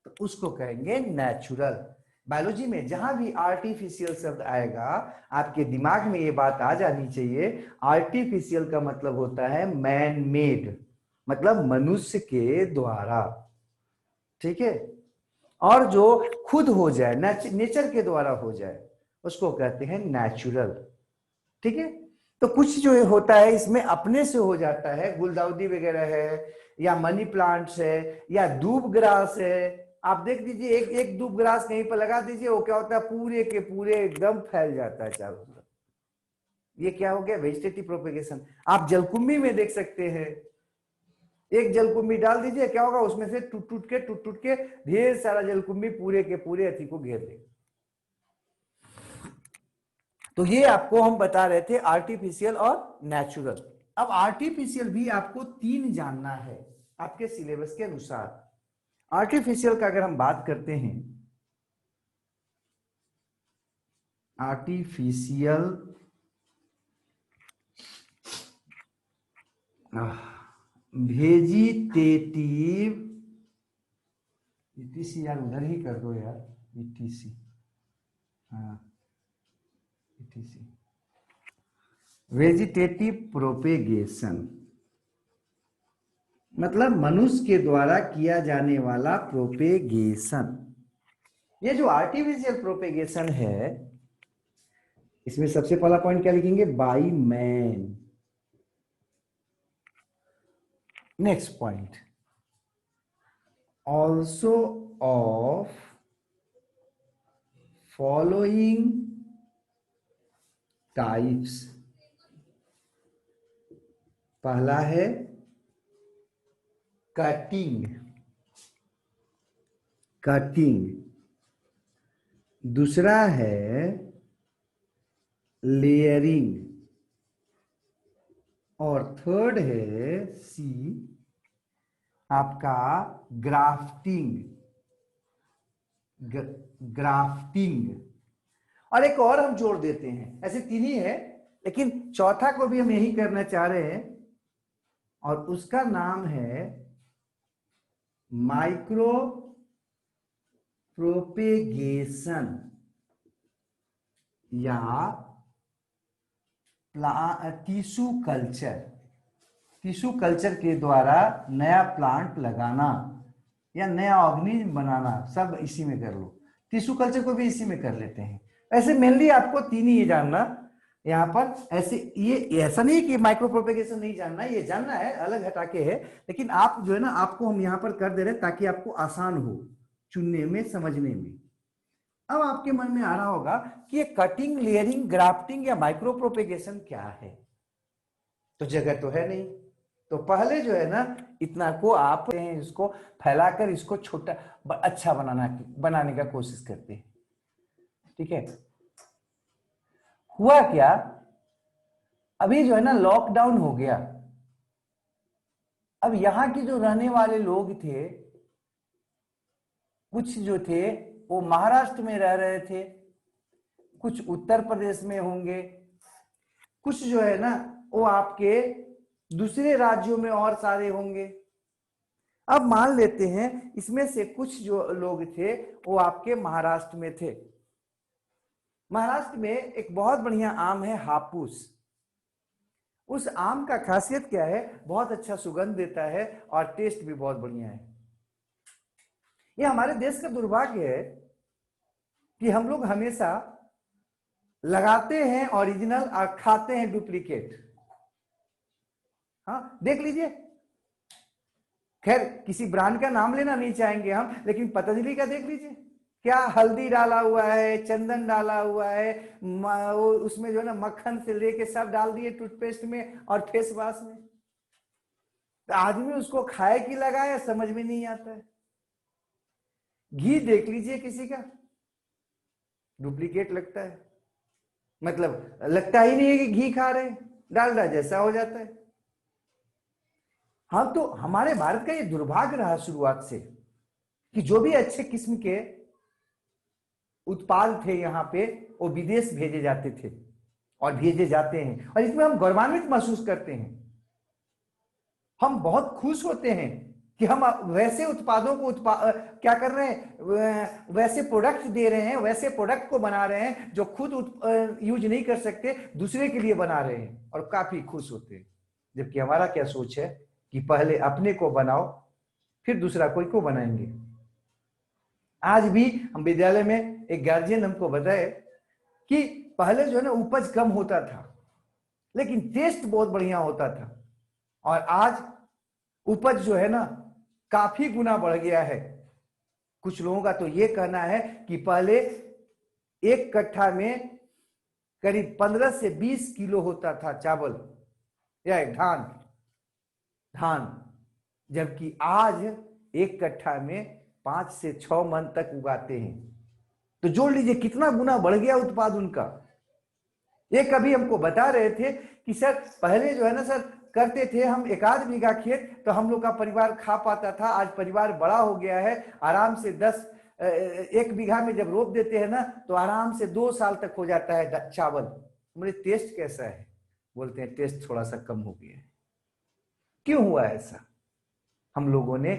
तो उसको कहेंगे नेचुरल। बायोलॉजी में जहां भी आर्टिफिशियल शब्द आएगा आपके दिमाग में ये बात आ जानी चाहिए, आर्टिफिशियल का मतलब होता है मैन मेड, मतलब मनुष्य के द्वारा। ठीक है। और जो खुद हो जाए, नेचर के द्वारा हो जाए, उसको कहते हैं नेचुरल। ठीक है। तो कुछ जो होता है इसमें अपने से हो जाता है, गुलदाउदी वगैरह है, या मनी प्लांट्स है, या दूब ग्रास है। आप देख लीजिए, एक एक दूब ग्रास कहीं पर लगा दीजिए, वो क्या होता है, पूरे के पूरे एकदम फैल जाता है चारों तरफ। ये क्या हो गया, वेजिटेटिव प्रोपेगेशन। आप जलकुंभी में देख सकते हैं, एक जलकुंभी डाल दीजिए, क्या होगा, उसमें से टूट टूट के ढेर सारा जलकुंभी पूरे के पूरे अथी को घेर लेगा। तो ये आपको हम बता रहे थे आर्टिफिशियल और नेचुरल। अब आर्टिफिशियल भी आपको 3 जानना है आपके सिलेबस के अनुसार। आर्टिफिशियल का अगर हम बात करते हैं, आर्टिफिशियल वेजिटेटिव, ईटीसी यार उधर ही कर दो यार, ईटीसी, हाँ ईटीसी, वेजिटेटिव प्रोपेगेशन, मतलब मनुष्य के द्वारा किया जाने वाला प्रोपेगेशन। ये जो आर्टिफिशियल प्रोपेगेशन है, इसमें सबसे पहला पॉइंट क्या लिखेंगे, by man. Next point, also of following types. पहला है कटिंग, कटिंग। दूसरा है लेयरिंग, और थर्ड है सी आपका ग्राफ्टिंग, ग्राफ्टिंग। और एक और हम जोड़ देते हैं, ऐसे 3 ही है, लेकिन चौथा को भी हम यही करना चाह रहे हैं, और उसका नाम है माइक्रो प्रोपेगेशन, या टिश्यू कल्चर। टिश्यू कल्चर के द्वारा नया प्लांट लगाना या नया ऑर्गेनिज्म बनाना, सब इसी में कर लो। टिश्यू कल्चर को भी इसी में कर लेते हैं। ऐसे मेनली आपको 3 ही जानना यहाँ पर। ऐसे ये ऐसा नहीं कि माइक्रो प्रोपेगेशन नहीं जानना, ये जानना है, अलग हटा के है, लेकिन आप जो है ना, आपको हम यहाँ पर कर दे रहे हैं ताकि आपको आसान हो चुनने में, समझने में। अब आपके मन में आ रहा होगा कि ये कटिंग, लेयरिंग, ग्राफ्टिंग या माइक्रो प्रोपेगेशन क्या है, तो जगह तो है नहीं। तो पहले जो है ना, इतना को आप इसको फैलाकर इसको छोटा अच्छा बनाने का कोशिश करते हैं। ठीक है। हुआ क्या, अभी जो है ना लॉकडाउन हो गया। अब यहाँ के जो रहने वाले लोग थे, कुछ जो थे वो महाराष्ट्र में रह रहे थे, कुछ उत्तर प्रदेश में होंगे, कुछ जो है ना वो आपके दूसरे राज्यों में और सारे होंगे। अब मान लेते हैं इसमें से कुछ जो लोग थे वो आपके महाराष्ट्र में थे। महाराष्ट्र में एक बहुत बढ़िया आम है हापुस। उस आम का खासियत क्या है, बहुत अच्छा सुगंध देता है और टेस्ट भी बहुत बढ़िया है। ये हमारे देश का दुर्भाग्य है कि हम लोग हमेशा लगाते हैं ओरिजिनल और खाते हैं डुप्लीकेट। हाँ देख लीजिए, खैर किसी ब्रांड का नाम लेना नहीं चाहेंगे हम, लेकिन पतंजलि का देख लीजिए, क्या हल्दी डाला हुआ है, चंदन डाला हुआ है, उसमें जो है ना मक्खन से लेके सब डाल दिए टूथपेस्ट में और फेस वॉश में। तो आदमी उसको खाए कि लगाए समझ में नहीं आता है। घी देख लीजिए किसी का, डुप्लीकेट लगता है, मतलब लगता ही नहीं है कि घी खा रहे हैं, डालडा जैसा हो जाता है। हाँ, तो हमारे भारत का ये दुर्भाग्य रहा शुरुआत से कि जो भी अच्छे किस्म के उत्पाद थे यहाँ पे, वो विदेश भेजे जाते थे और भेजे जाते हैं, और इसमें हम गौरवान्वित महसूस करते हैं। हम बहुत खुश होते हैं कि हम वैसे उत्पादों को क्या कर रहे हैं, वैसे प्रोडक्ट दे रहे हैं, वैसे प्रोडक्ट को बना रहे हैं जो खुद यूज नहीं कर सकते, दूसरे के लिए बना रहे हैं, और काफी खुश होते हैं। जबकि हमारा क्या सोच है कि पहले अपने को बनाओ, फिर दूसरा कोई को बनाएंगे। आज भी हम विद्यालय में एक गार्जियन हमको बताए कि पहले जो है ना उपज कम होता था, लेकिन टेस्ट बहुत बढ़िया होता था, और आज उपज जो है ना काफी गुना बढ़ गया है। कुछ लोगों का तो ये कहना है कि पहले एक कट्ठा में करीब 15 से 20 किलो होता था चावल या धान, जबकि आज एक कट्ठा में 5 से 6 मन तक उगाते हैं। तो जोड़ लीजिए कितना गुना बढ़ गया उत्पाद उनका। ये कभी हमको बता रहे थे कि सर पहले जो है ना सर करते थे हम 1 आध बीघा खेत, तो हम लोग का परिवार खा पाता था। आज परिवार बड़ा हो गया है, आराम से 1 बीघा में जब रोप देते हैं ना तो आराम से 2 साल तक हो जाता है चावल। मेरे टेस्ट कैसा है? बोलते हैं टेस्ट थोड़ा सा कम हो गया है। क्यों हुआ ऐसा? हम लोगों ने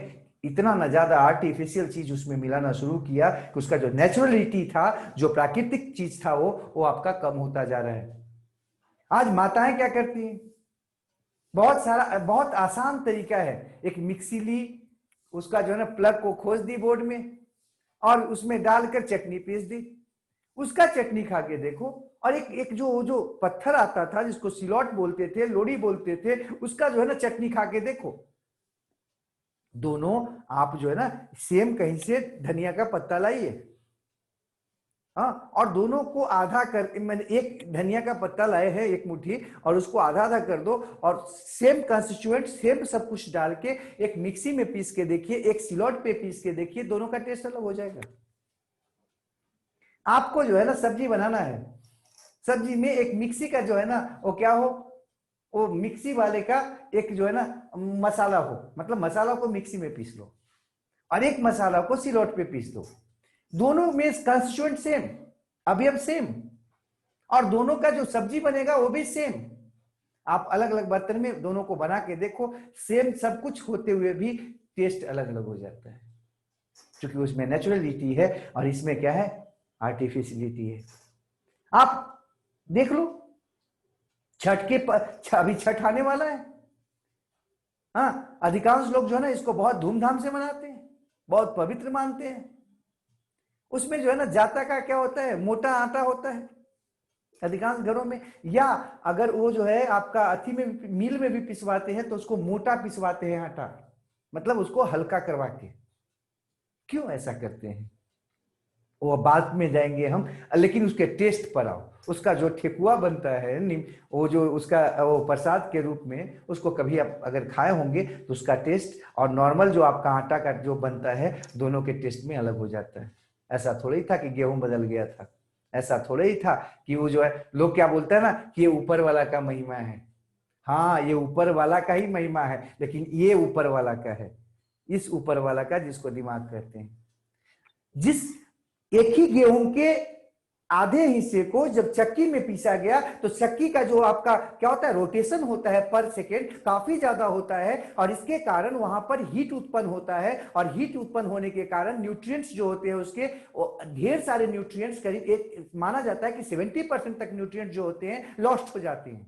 इतना न ज्यादा आर्टिफिशियल चीज उसमें मिलाना शुरू किया कि उसका जो नेचुरलिटी था, जो प्राकृतिक चीज था, वो आपका कम होता जा रहा है। आज माताएं क्या करती हैं? बहुत आसान तरीका है, एक मिक्सी ली, उसका जो है ना प्लग को खोज दी बोर्ड में, और उसमें डालकर चटनी पीस दी। उसका चटनी खा के देखो, और एक जो पत्थर आता था जिसको सिलौट बोलते थे, लोड़ी बोलते थे, उसका जो है ना चटनी खा के देखो। दोनों आप जो है ना सेम कहीं से धनिया का पत्ता लाइए, हाँ, और दोनों को आधा कर, मैंने एक धनिया का पत्ता लाए हैं 1 मुट्ठी, और उसको आधा आधा कर दो, और सेम कंस्टिट्यूएंट सेम सब कुछ डाल के एक मिक्सी में पीस के देखिए, एक सिलौट पे पीस के देखिए, दोनों का टेस्ट अलग हो जाएगा। आपको जो है ना सब्जी बनाना है, सब्जी में एक मिक्सी का जो है ना वो क्या हो, वो मिक्सी वाले का एक जो है ना मसाला हो, मतलब मसाला को मिक्सी में पीस लो, और एक मसाला को सिलौट पे पीस दो। दोनों में कंस्टिट्यूएंट सेम, अवयव सेम, और दोनों का जो सब्जी बनेगा वो भी सेम। आप अलग अलग बर्तन में दोनों को बना के देखो, सेम सब कुछ होते हुए भी टेस्ट अलग अलग हो जाता है, क्योंकि उसमें नेचुरलिटी है और इसमें क्या है, आर्टिफिशियलिटी है। आप देख लो, अभी छठ आने वाला है, हाँ, अधिकांश लोग जो है ना इसको बहुत धूमधाम से मनाते हैं, बहुत पवित्र मानते हैं। उसमें जो है ना जाता का क्या होता है, मोटा आटा होता है अधिकांश घरों में, या अगर वो जो है आपका अथी में मिल में भी पिसवाते हैं तो उसको मोटा पिसवाते हैं आटा, मतलब उसको हल्का करवा के। क्यों ऐसा करते हैं वो बात में जाएंगे हम, लेकिन उसके टेस्ट पर आओ। उसका जो ठेकुआ बनता है, वो जो उसका वो प्रसाद के रूप में, उसको कभी आप अगर खाए होंगे तो उसका टेस्ट और नॉर्मल जो आपका आटा का जो बनता है, दोनों के टेस्ट में अलग हो जाता है। ऐसा थोड़ा ही था कि गेहूं बदल गया था, ऐसा थोड़ा ही था कि वो जो है, लोग क्या बोलते हैं ना कि ये ऊपर वाला का महिमा है। हाँ, ये ऊपर वाला का ही महिमा है, लेकिन ये ऊपर वाला का है, इस ऊपर वाला का जिसको दिमाग कहते हैं। जिस एक ही गेहूं के आधे हिस्से को जब चक्की में पीसा गया तो चक्की का जो आपका क्या होता है, रोटेशन होता है पर सेकेंड, काफी ज्यादा होता है, और इसके कारण वहां पर हीट उत्पन्न होता है, और हीट उत्पन्न होने के कारण न्यूट्रिएंट्स जो होते हैं उसके ढेर सारे न्यूट्रिएंट्स, करीब एक माना जाता है कि 70% तक न्यूट्रिएंट्स जो होते हैं लॉस्ट हो जाते हैं।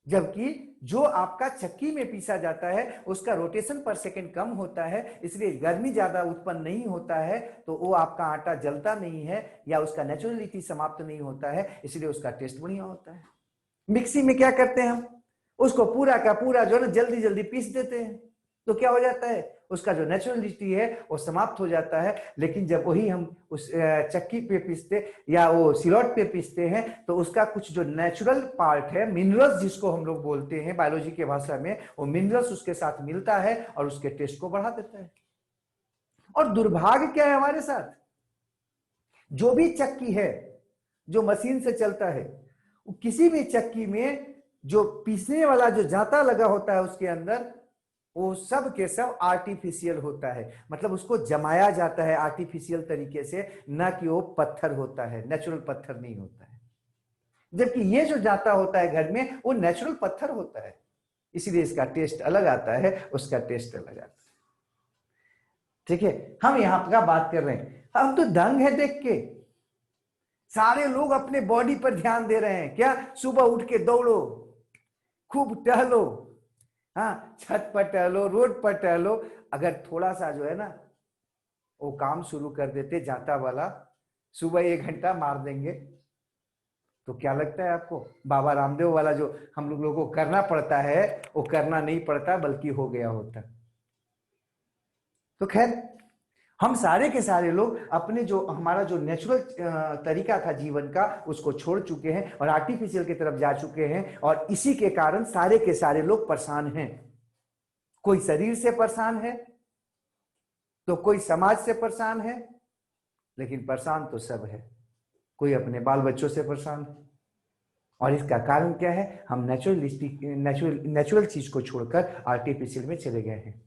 जबकि जो आपका चक्की में पीसा जाता है उसका रोटेशन पर सेकंड कम होता है, इसलिए गर्मी ज्यादा उत्पन्न नहीं होता है, तो वो आपका आटा जलता नहीं है या उसका नेचुरलिटी समाप्त नहीं होता है, इसलिए उसका टेस्ट बढ़िया होता है। मिक्सी में क्या करते हैं हम, उसको पूरा का पूरा जो है ना जल्दी जल्दी पीस देते हैं, तो क्या हो जाता है, उसका जो नेचुरलिटी है वो समाप्त हो जाता है। लेकिन जब वही हम उस चक्की पे पीसते या वो सिलौट पे पीसते हैं तो उसका कुछ जो नेचुरल पार्ट है, मिनरल्स जिसको हम लोग बोलते हैं बायोलॉजी के भाषा में, वो मिनरल्स उसके साथ मिलता है और उसके टेस्ट को बढ़ा देता है। और दुर्भाग्य क्या है हमारे साथ, जो भी चक्की है जो मशीन से चलता है, किसी भी चक्की में जो पीसने वाला जो जाता लगा होता है उसके अंदर, वो सब के सब आर्टिफिशियल होता है, मतलब उसको जमाया जाता है आर्टिफिशियल तरीके से, ना कि वो पत्थर होता है, नेचुरल पत्थर नहीं होता है। जबकि ये जो जाता होता है घर में वो नेचुरल पत्थर होता है, इसीलिए इसका टेस्ट अलग आता है, उसका टेस्ट अलग आता है। ठीक है, हम यहां पर बात कर रहे हैं, हम तो दंग है देख के। सारे लोग अपने बॉडी पर ध्यान दे रहे हैं, क्या सुबह उठ के दौड़ो, खूब टहलो, हाँ छत पर टहलो, रोड पर टहलो। अगर थोड़ा सा जो है ना वो काम शुरू कर देते जाता वाला, सुबह 1 घंटा मार देंगे, तो क्या लगता है आपको, बाबा रामदेव वाला जो हम लोगों को करना पड़ता है वो करना नहीं पड़ता बल्कि हो गया होता। तो खैर हम सारे के सारे लोग अपने जो हमारा जो नेचुरल तरीका था जीवन का उसको छोड़ चुके हैं और आर्टिफिशियल की तरफ जा चुके हैं, और इसी के कारण सारे के सारे लोग परेशान हैं। कोई शरीर से परेशान है तो कोई समाज से परेशान है, लेकिन परेशान तो सब है, कोई अपने बाल बच्चों से परेशान है। और इसका कारण क्या है, हम नेचुरल चीज को छोड़कर आर्टिफिशियल में चले गए हैं।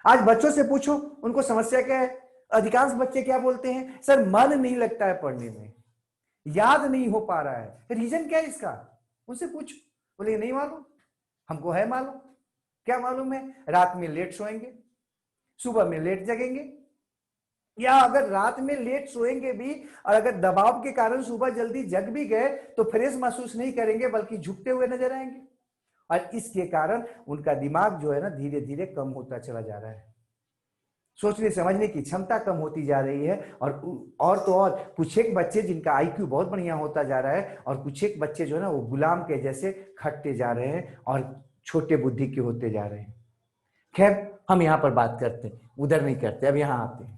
आज बच्चों से पूछो उनको समस्या क्या है, अधिकांश बच्चे क्या बोलते हैं, सर मन नहीं लगता है पढ़ने में, याद नहीं हो पा रहा है। रीजन क्या है इसका, उनसे पूछो, बोले नहीं मालूम। हमको है मालूम। क्या मालूम है, रात में लेट सोएंगे, सुबह में लेट जगेंगे, या अगर रात में लेट सोएंगे भी और अगर दबाव के कारण सुबह जल्दी जग भी गए तो फ्रेश महसूस नहीं करेंगे बल्कि झुकते हुए नजर आएंगे। और इसके कारण उनका दिमाग जो है ना धीरे धीरे कम होता चला जा रहा है, सोचने समझने की क्षमता कम होती जा रही है। और तो और कुछ एक बच्चे जिनका आईक्यू बहुत बढ़िया होता जा रहा है, और कुछ एक बच्चे जो है ना वो गुलाम के जैसे खटते जा रहे हैं और छोटे बुद्धि के होते जा रहे हैं। खैर हम यहाँ पर बात करते हैं, उधर नहीं करते, अब यहाँ आते हैं।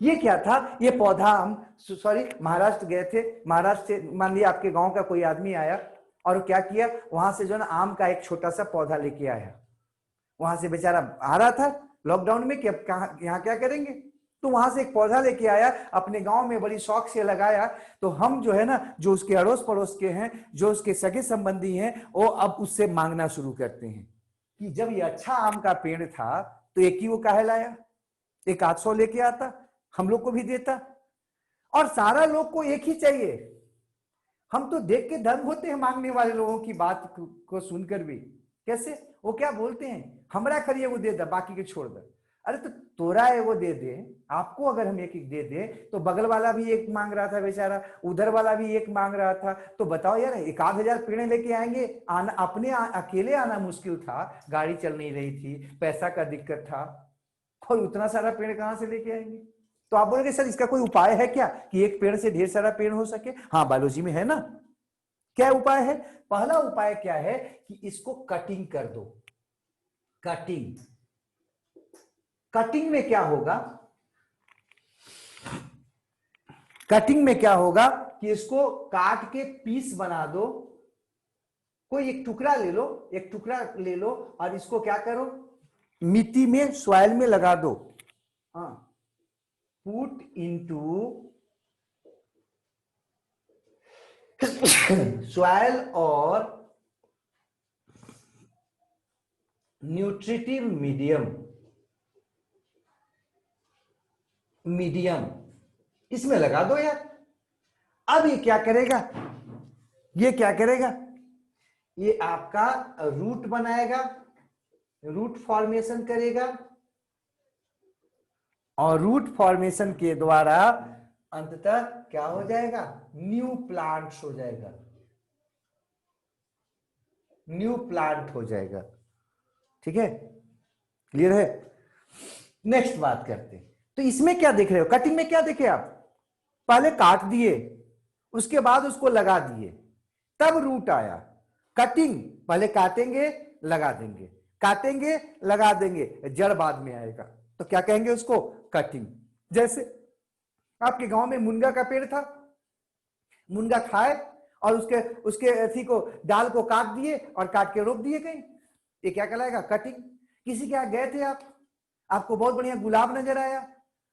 ये क्या था, ये पौधा हम महाराष्ट्र गए थे, महाराष्ट्र से मान लिया आपके गांव का कोई आदमी आया और क्या किया, वहां से जो ना आम का एक छोटा सा पौधा लेके आया। वहां से बेचारा आ रहा था लॉकडाउन में कि अब कहाँ यहाँ क्या करेंगे, तो वहां से एक पौधा लेके आया, अपने गांव में बड़ी शौक से लगाया। तो हम जो है ना जो उसके अड़ोस पड़ोस के हैं, जो उसके सगे संबंधी हैं, वो अब उससे मांगना शुरू करते हैं कि जब ये अच्छा आम का पेड़ था तो एक ही वो काहे लाया, एक 800 लेके आता, हम लोग को भी देता। और सारा लोग को एक ही चाहिए। हम तो देख के दंग होते हैं मांगने वाले लोगों की बात को सुनकर भी। कैसे, वो क्या बोलते हैं, हमरा करिए वो दे दे, बाकी के छोड़ दे। अरे तो तोरा है वो दे दे, आपको अगर हम एक एक दे दे तो बगल वाला भी एक मांग रहा था बेचारा, उधर वाला भी एक मांग रहा था, तो बताओ यार 1,000 पेड़ लेके आएंगे, आना अपने अकेले आना मुश्किल था, गाड़ी चल नहीं रही थी, पैसा का दिक्कत था, और उतना सारा पेड़ कहां से लेके आएंगे। तो आप बोलेंगे सर इसका कोई उपाय है क्या कि एक पेड़ से ढेर सारा पेड़ हो सके। हाँ बायोलॉजी में है ना, क्या उपाय है, पहला उपाय क्या है कि इसको कटिंग कर दो। कटिंग, कटिंग में क्या होगा, कटिंग में क्या होगा कि इसको काट के पीस बना दो, कोई एक टुकड़ा ले लो, एक टुकड़ा ले लो और इसको क्या करो, मिट्टी में सॉइल में लगा दो। हाँ, put into soil or nutritive medium इसमें लगा दो यार। अब ये क्या करेगा, ये क्या करेगा, ये आपका रूट बनाएगा, रूट फॉर्मेशन करेगा, और रूट फॉर्मेशन के द्वारा अंततः क्या हो जाएगा, न्यू प्लांट्स हो जाएगा, न्यू प्लांट हो जाएगा। ठीक है, क्लियर है। नेक्स्ट बात करते हैं, तो इसमें क्या देख रहे हो, कटिंग में क्या देखे आप, पहले काट दिए, उसके बाद उसको लगा दिए, तब रूट आया। कटिंग पहले काटेंगे लगा देंगे, काटेंगे लगा देंगे, जड़ बाद में आएगा, तो क्या कहेंगे उसको, कटिंग। जैसे आपके गांव में मुनगा का पेड़ था, मुनगा खाए और उसके उसके अथी को डाल को काट दिए और काट के रोप दिए कहीं, ये क्या कहलाएगा, कटिंग। किसी के यहाँ गए थे आप, आपको बहुत बढ़िया गुलाब नजर आया,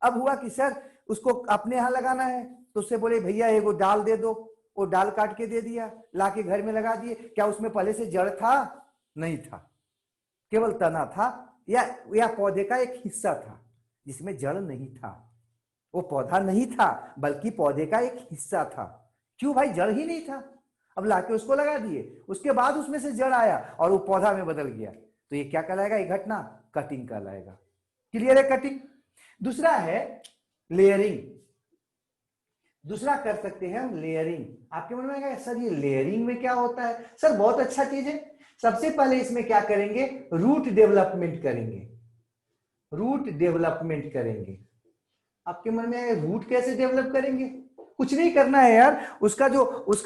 अब हुआ कि सर उसको अपने यहाँ लगाना है, तो उससे बोले भैया एगो डाल दे दो, वो डाल काट के दे दिया, लाके घर में लगा दिए। क्या उसमें पहले से जड़ था? नहीं था, केवल तना था, या पौधे का एक हिस्सा था जिसमें जड़ नहीं था। वो पौधा नहीं था बल्कि पौधे का एक हिस्सा था। क्यों भाई? जड़ ही नहीं था। अब लाके उसको लगा दिए, उसके बाद उसमें से जड़ आया और वो पौधा में बदल गया। तो ये क्या कहलाएगा? ये घटना कटिंग कहलाएगा। क्लियर है? कटिंग। दूसरा है लेयरिंग। दूसरा कर सकते हैं हम लेयरिंग। आपके मन में आएगा सर ये लेयरिंग में क्या होता है? सर बहुत अच्छा चीज है। सबसे पहले इसमें क्या करेंगे? रूट डेवलपमेंट करेंगे। रूट डेवलपमेंट करेंगे। आपके मन में आएगा रूट कैसे डेवलप करेंगे? कुछ नहीं करना है यार। उसका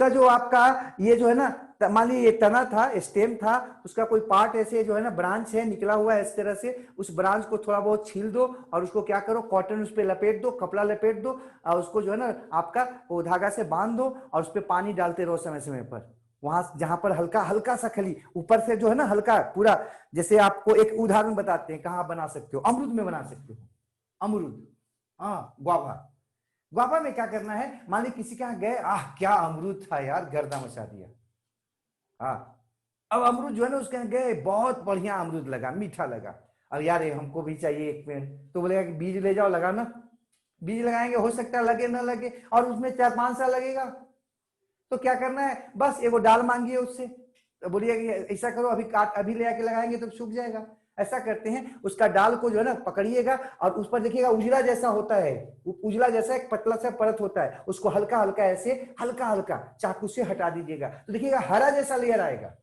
जो आपका ये जो है ना, मान लीजिए ये तना था, स्टेम था, उसका कोई पार्ट ऐसे जो है ना ब्रांच है निकला हुआ है इस तरह से, उस ब्रांच को थोड़ा बहुत छील दो और उसको क्या करो, कॉटन उस पर लपेट दो, कपड़ा लपेट दो और उसको जो है ना आपका वो धागा से बांध दो और उस पर पानी डालते रहो समय समय पर। वहां जहां पर हल्का हल्का सा खली ऊपर से जो है ना हल्का पूरा, जैसे आपको एक उदाहरण बताते हैं कहाँ बना सकते हो, अमरूद में बना सकते हो। अमरूद, हाँ गुआवा। गुआवा में क्या करना है? मान ली किसी के यहाँ गए, क्या अमरूद था यार, गर्दा मचा दिया। हाँ, अब अमरूद जो है ना उसके यहाँ गए, बहुत बढ़िया अमरूद लगा, मीठा लगा। अब यार ये हमको भी चाहिए एक पेड़, तो बोलेगा कि बीज ले जाओ लगाना। बीज लगाएंगे, हो सकता है लगे ना लगे, और उसमें 4-5 साल लगेगा। तो क्या करना है? बस एगो डाल मांगिए उससे, तो बोलिए कि ऐसा करो अभी काट, अभी ले आके लगाएंगे तो सूख जाएगा। ऐसा करते हैं, उसका डाल को जो है ना पकड़िएगा और उस पर देखिएगा उजला जैसा होता है, उजला जैसा एक पतला सा परत होता है, उसको हल्का हल्का ऐसे हल्का हल्का चाकू से हटा दीजिएगा, तो देखिएगा हरा जैसा लेयर आएगा,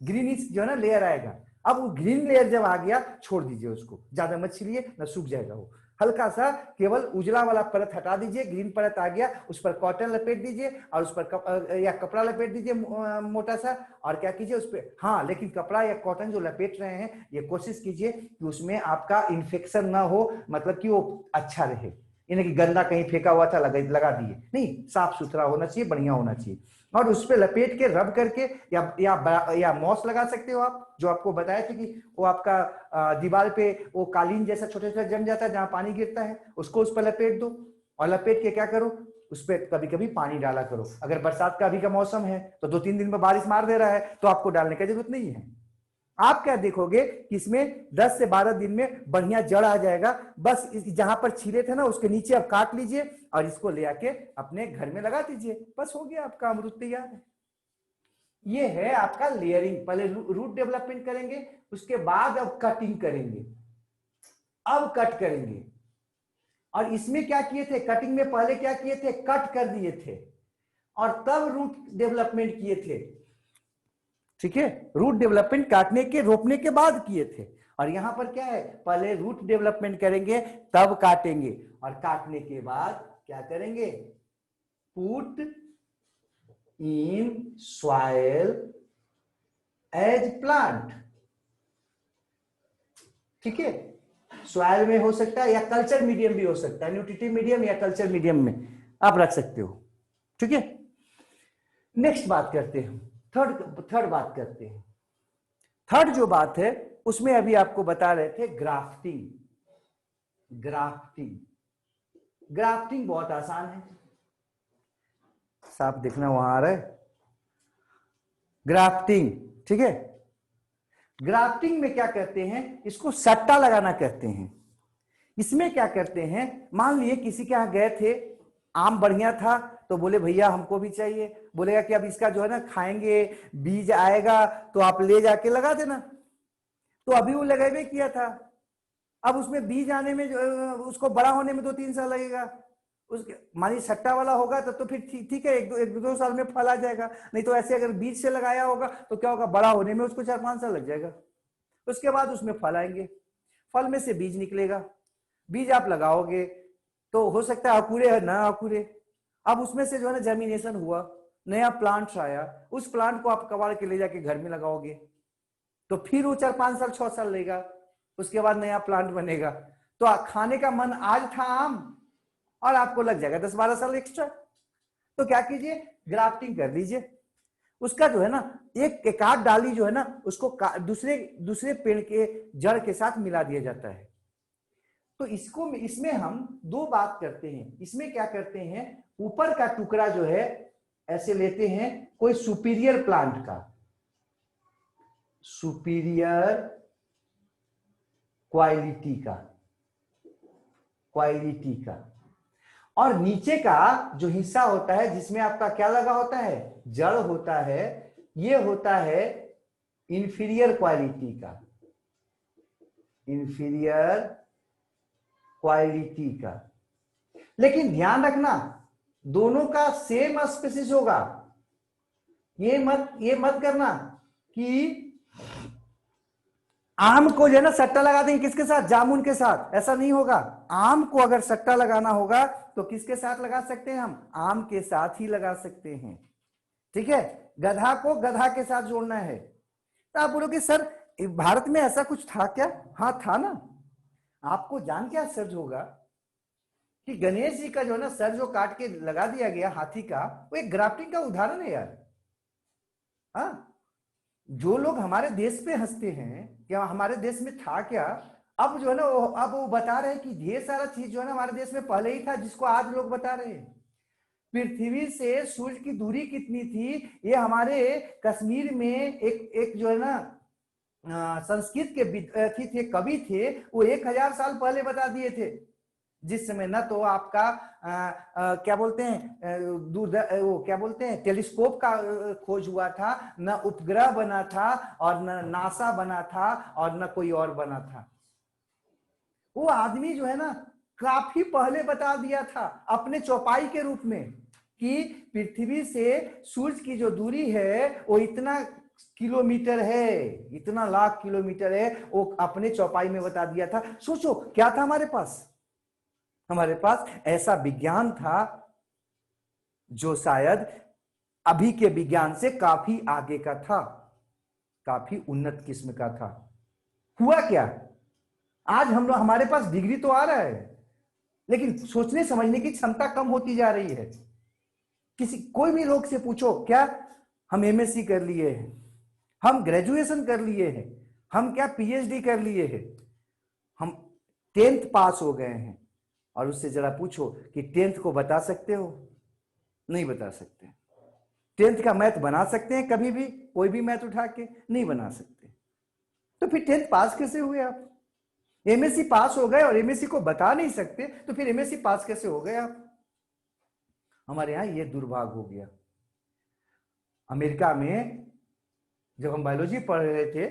ग्रीनिश जो है ना लेयर आएगा। अब वो ग्रीन लेयर जब आ गया, छोड़ दीजिए उसको, ज्यादा मत छीलिए ना, सूख जाएगा वो। हल्का सा केवल उजला वाला परत हटा दीजिए, ग्रीन परत आ गया, उस पर कॉटन लपेट दीजिए और उस पर या कपड़ा लपेट दीजिए मोटा सा, और क्या कीजिए उस पर, हाँ लेकिन कपड़ा या कॉटन जो लपेट रहे हैं ये कोशिश कीजिए कि उसमें आपका इन्फेक्शन ना हो, मतलब कि वो अच्छा रहे, यानी कि गंदा कहीं फेंका हुआ था लगा दिए, नहीं, साफ सुथरा होना चाहिए, बढ़िया होना चाहिए। और उस पर लपेट के रब करके या मॉस लगा सकते हो आप, जो आपको बताया था कि वो आपका दीवार पे वो कालीन जैसा छोटे छोटे जम जाता है जहां पानी गिरता है, उसको उस पर लपेट दो और लपेट के क्या करो, उस पर कभी कभी पानी डाला करो। अगर बरसात का अभी का मौसम है तो 2-3 दिन में बारिश मार दे रहा है तो आपको डालने की जरूरत नहीं है। आप क्या देखोगे कि इसमें 10 से 12 दिन में बढ़िया जड़ आ जाएगा। बस जहां पर छीले थे ना उसके नीचे आप काट लीजिए और इसको ले आके अपने घर में लगा दीजिए, बस हो गया आपका अमरूद तैयार है। ये है आपका लेयरिंग। पहले रूट डेवलपमेंट करेंगे, उसके बाद अब कटिंग करेंगे। अब कट करेंगे, और इसमें क्या किए थे, कटिंग में पहले क्या किए थे, कट कर दिए थे और तब रूट डेवलपमेंट किए थे। ठीक है, रूट डेवलपमेंट काटने के रोपने के बाद किए थे, और यहां पर क्या है, पहले रूट डेवलपमेंट करेंगे तब काटेंगे, और काटने के बाद क्या करेंगे, put in soil as plant. ठीक है, सॉइल में हो सकता है या कल्चर मीडियम भी हो सकता है, न्यूट्रिटिव मीडियम या कल्चर मीडियम में आप रख सकते हो। ठीक है, नेक्स्ट बात करते हैं, थर्ड बात करते हैं। थर्ड जो बात है उसमें अभी आपको बता रहे थे ग्राफ्टिंग। ग्राफ्टिंग बहुत आसान है, साफ देखना वहां आ रहा है, ग्राफ्टिंग। ठीक है, ग्राफ्टिंग में क्या करते हैं, इसको सट्टा लगाना कहते हैं। इसमें क्या करते हैं, मान लिए किसी के यहाँ गए थे, आम बढ़िया था तो बोले भैया हमको भी चाहिए, बोलेगा कि अब इसका जो है ना खाएंगे, बीज आएगा तो आप ले जाके लगा देना। तो अभी वो लगावे किया था, अब उसमें बीज आने में उसको बड़ा होने में 2-3 साल लगेगा। उसके मानिए सट्टा वाला होगा तो फिर ठीक है, 1-2 साल में फल आ जाएगा। नहीं तो ऐसे अगर बीज से लगाया होगा तो क्या होगा, बड़ा होने में उसको 4-5 साल लग जाएगा। उसके बाद उसमें फल आएंगे, फल में से बीज निकलेगा, बीज आप लगाओगे तो हो सकता है अकुरे है ना अकुरे। अब उसमें से जो है ना जर्मिनेशन हुआ, नया प्लांट आया, उस प्लांट को आप कबाड़ के ले जाके घर में लगाओगे तो फिर वो 4-5 साल 6 साल लेगा, उसके बाद नया प्लांट बनेगा। तो खाने का मन आज था आम और आपको लग जाएगा 10-12 साल एक्स्ट्रा। तो क्या कीजिए, ग्राफ्टिंग कर लीजिए। उसका जो है ना एक आध डाली जो है ना उसको दूसरे पेड़ के जड़ के साथ मिला दिया जाता है। तो इसमें हम दो बात करते हैं। इसमें क्या करते हैं, ऊपर का टुकड़ा जो है ऐसे लेते हैं कोई सुपीरियर प्लांट का, सुपीरियर क्वालिटी का, और नीचे का जो हिस्सा होता है जिसमें आपका क्या लगा होता है, जड़ होता है, ये होता है इंफीरियर क्वालिटी का, इंफीरियर क्वालिटी का। लेकिन ध्यान रखना दोनों का सेम स्पीसीज होगा। ये मत करना कि आम को जो है ना सट्टा लगा देंगे किसके साथ, जामुन के साथ, ऐसा नहीं होगा। आम को अगर सट्टा लगाना होगा तो किसके साथ लगा सकते हैं हम, आम के साथ ही लगा सकते हैं। ठीक है, गधा को गधा के साथ जोड़ना है। तो आप बोलोगे सर भारत में ऐसा कुछ था क्या? हाँ था ना। आपको जान के आश्चर्य होगा कि गणेश जी का जो है ना सर जो काट के लगा दिया गया हाथी का, वो एक ग्राफ्टिंग का उदाहरण है यार। हाँ, जो लोग हमारे देश पे हंसते हैं क्या हमारे देश में था क्या, अब जो है ना अब वो बता रहे हैं कि ढेर सारा चीज जो है ना हमारे देश में पहले ही था, जिसको आज लोग बता रहे हैं। पृथ्वी से सूर्य की दूरी कितनी थी, ये हमारे कश्मीर में एक जो है ना संस्कृत के थे कवि थे, वो 1000 साल पहले बता दिए थे। जिस समय न तो आपका क्या बोलते हैं वो क्या बोलते हैं टेलीस्कोप का खोज हुआ था, न उपग्रह बना था, और न नासा बना था, और न कोई और बना था। वो आदमी जो है ना काफी पहले बता दिया था अपने चौपाई के रूप में कि पृथ्वी से सूर्य की जो दूरी है वो इतना किलोमीटर है, इतना लाख किलोमीटर है, वो अपने चौपाई में बता दिया था। सोचो क्या था हमारे पास, हमारे पास ऐसा विज्ञान था जो शायद अभी के विज्ञान से काफी आगे का था, काफी उन्नत किस्म का था। हुआ क्या, आज हम लोग हमारे पास डिग्री तो आ रहा है लेकिन सोचने समझने की क्षमता कम होती जा रही है। कोई भी लोग से पूछो क्या हम एमएससी कर लिए हैं, हम ग्रेजुएशन कर लिए हैं, हम क्या पीएचडी कर लिए हैं, हम 10th पास हो गए हैं, और उससे जरा पूछो कि 10th को बता सकते हो, नहीं बता सकते। 10th का मैथ बना सकते हैं कभी भी, कोई भी मैथ उठा के नहीं बना सकते। तो फिर 10th पास कैसे हुए आप? एमएससी पास हो गए और एमएससी को बता नहीं सकते, तो फिर एमएससी पास कैसे हो गए आप? हमारे यहां यह दुर्भाग्य हो गया। अमेरिका में जब हम बायोलॉजी पढ़ रहे थे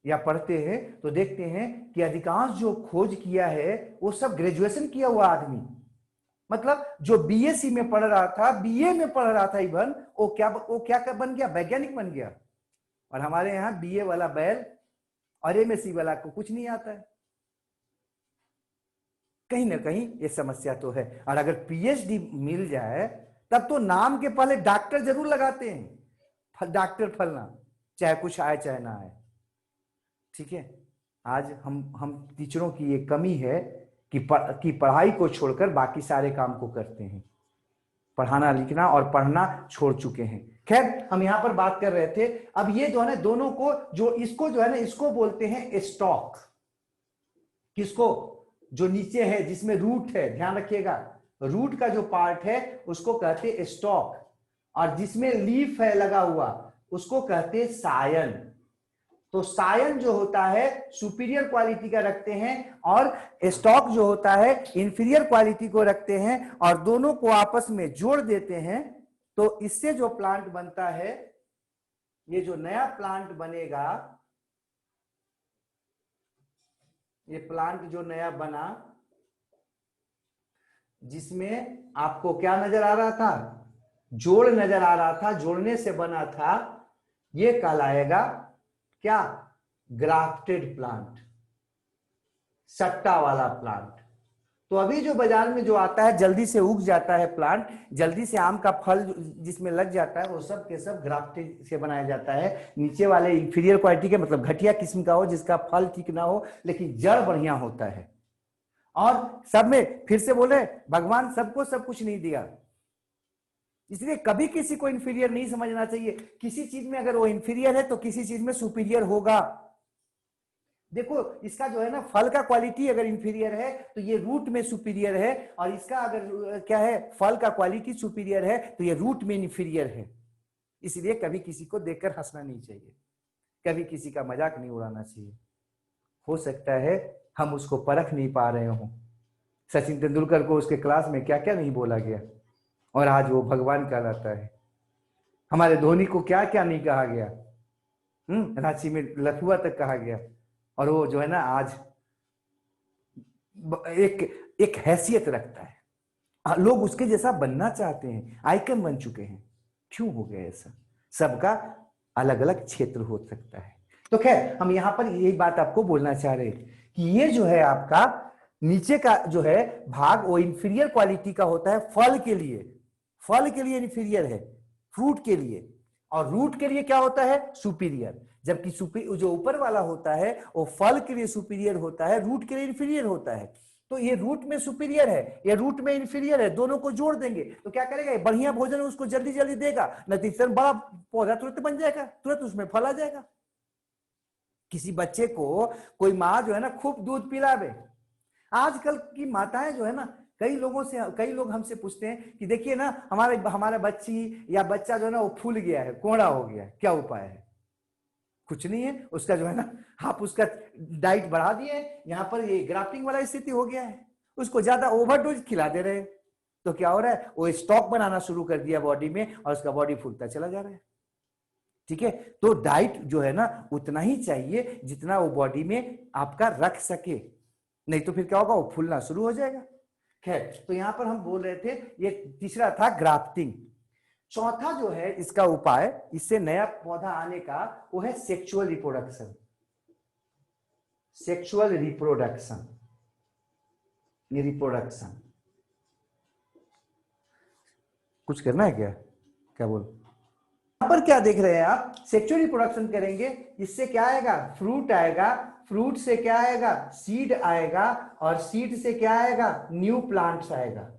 या पढ़ते हैं तो देखते हैं कि अधिकांश जो खोज किया है वो सब ग्रेजुएशन किया हुआ आदमी, मतलब जो बीएससी में पढ़ रहा था, बीए में पढ़ रहा था इवन, वो क्या बन गया, वैज्ञानिक बन गया। और हमारे यहाँ बीए वाला बैल और एमएससी वाला को कुछ नहीं आता है। कहीं ना कहीं ये समस्या तो है। और अगर पीएचडी मिल जाए तब तो नाम के पहले डॉक्टर जरूर लगाते हैं, डॉक्टर फलना, चाहे कुछ आए चाहे ना आए। ठीक है, आज हम टीचरों की ये कमी है कि पढ़ाई को छोड़कर बाकी सारे काम को करते हैं, पढ़ाना लिखना और पढ़ना छोड़ चुके हैं। खैर हम यहां पर बात कर रहे थे। अब ये जो है ना दोनों को जो इसको जो है ना इसको बोलते हैं स्टॉक। किसको? जो नीचे है जिसमें रूट है, ध्यान रखिएगा, रूट का जो पार्ट है उसको कहते हैं स्टॉक, और जिसमें लीफ है लगा हुआ उसको कहते हैं सायन। तो सायन जो होता है सुपीरियर क्वालिटी का रखते हैं, और स्टॉक जो होता है इंफीरियर क्वालिटी को रखते हैं, और दोनों को आपस में जोड़ देते हैं। तो इससे जो प्लांट बनता है, ये जो नया प्लांट बनेगा, ये प्लांट जो नया बना, जिसमें आपको क्या नजर आ रहा था, जोड़ नजर आ रहा था, जोड़ने से बना था, ये कहलाएगा क्या, ग्राफ्टेड प्लांट, सट्टा वाला प्लांट। तो अभी जो बाजार में जो आता है जल्दी से उग जाता है प्लांट, जल्दी से आम का फल जिसमें लग जाता है, वो सब के सब ग्राफ्टेड से बनाया जाता है। नीचे वाले इंफीरियर क्वालिटी के, मतलब घटिया किस्म का हो, जिसका फल ठीक ना हो लेकिन जड़ बढ़िया होता है। और सब में फिर से बोले भगवान सबको सब कुछ नहीं दिया, इसलिए कभी किसी को इंफीरियर नहीं समझना चाहिए। किसी चीज में अगर वो इंफीरियर है तो किसी चीज में सुपीरियर होगा। देखो इसका जो है ना फल का क्वालिटी अगर इंफीरियर है तो ये रूट में सुपीरियर है, और इसका अगर क्या है फल का क्वालिटी सुपीरियर है तो ये रूट में इंफीरियर है। इसलिए कभी किसी को देखकर हंसना नहीं चाहिए, कभी किसी का मजाक नहीं उड़ाना चाहिए। हो सकता है हम उसको परख नहीं पा रहे हो। सचिन तेंदुलकर को उसके क्लास में क्या क्या नहीं बोला गया और आज वो भगवान कहलाता है। हमारे धोनी को क्या क्या नहीं कहा गया, रांची में लथुआ तक कहा गया, और वो जो है ना आज एक हैसियत रखता है। लोग उसके जैसा बनना चाहते हैं, आइकन बन चुके हैं। क्यों हो गया ऐसा? सबका अलग अलग क्षेत्र हो सकता है। तो खैर हम यहां पर यही बात आपको बोलना चाह रहे हैं कि ये जो है आपका नीचे का जो है भाग वो इंफीरियर क्वालिटी का होता है फल के लिए। फल के लिए इंफीरियर है, फ्रूट के लिए, और रूट के लिए क्या होता है सुपीरियर। जबकि जो ऊपर वाला होता है वो फल के लिए सुपीरियर होता है, रूट के लिए इंफीरियर होता है। तो ये रूट में सुपीरियर है, ये रूट में इंफीरियर है, दोनों को जोड़ देंगे तो क्या करेगा, बढ़िया भोजन उसको जल्दी जल्दी देगा, नतीजतन बड़ा पौधा तुरंत बन जाएगा, तुरंत उसमें फल आ जाएगा। किसी बच्चे को कोई माँ जो है ना खूब दूध पिलावे। आजकल की माताएं जो है ना कई लोग हमसे पूछते हैं कि देखिए ना हमारा बच्ची या बच्चा जो है ना वो फूल गया है, कोड़ा हो गया है, क्या उपाय है? कुछ नहीं है, उसका जो है ना आप उसका डाइट बढ़ा दिए, यहाँ पर ये ग्राफ्टिंग वाला स्थिति हो गया है, उसको ज्यादा ओवरडोज खिला दे रहे हैं, तो क्या हो रहा है वो स्टॉक बनाना शुरू कर दिया बॉडी में और उसका बॉडी फूलता चला जा रहा है। ठीक है, तो डाइट जो है ना उतना ही चाहिए जितना वो बॉडी में आपका रख सके, नहीं तो फिर क्या होगा वो फूलना शुरू हो जाएगा। खैर तो यहां पर हम बोल रहे थे ये तीसरा था ग्राफ्टिंग। चौथा जो है इसका उपाय इससे नया पौधा आने का वो है सेक्सुअल रिप्रोडक्शन। सेक्सुअल रिप्रोडक्शन, ये रिप्रोडक्शन कुछ करना है क्या? क्या बोल यहां पर क्या देख रहे हैं आप? सेक्सुअल रिप्रोडक्शन करेंगे, इससे क्या आएगा? फ्रूट आएगा, फ्रूट से क्या आएगा? सीड आएगा, और सीड से क्या आएगा? न्यू प्लांट्स आएगा।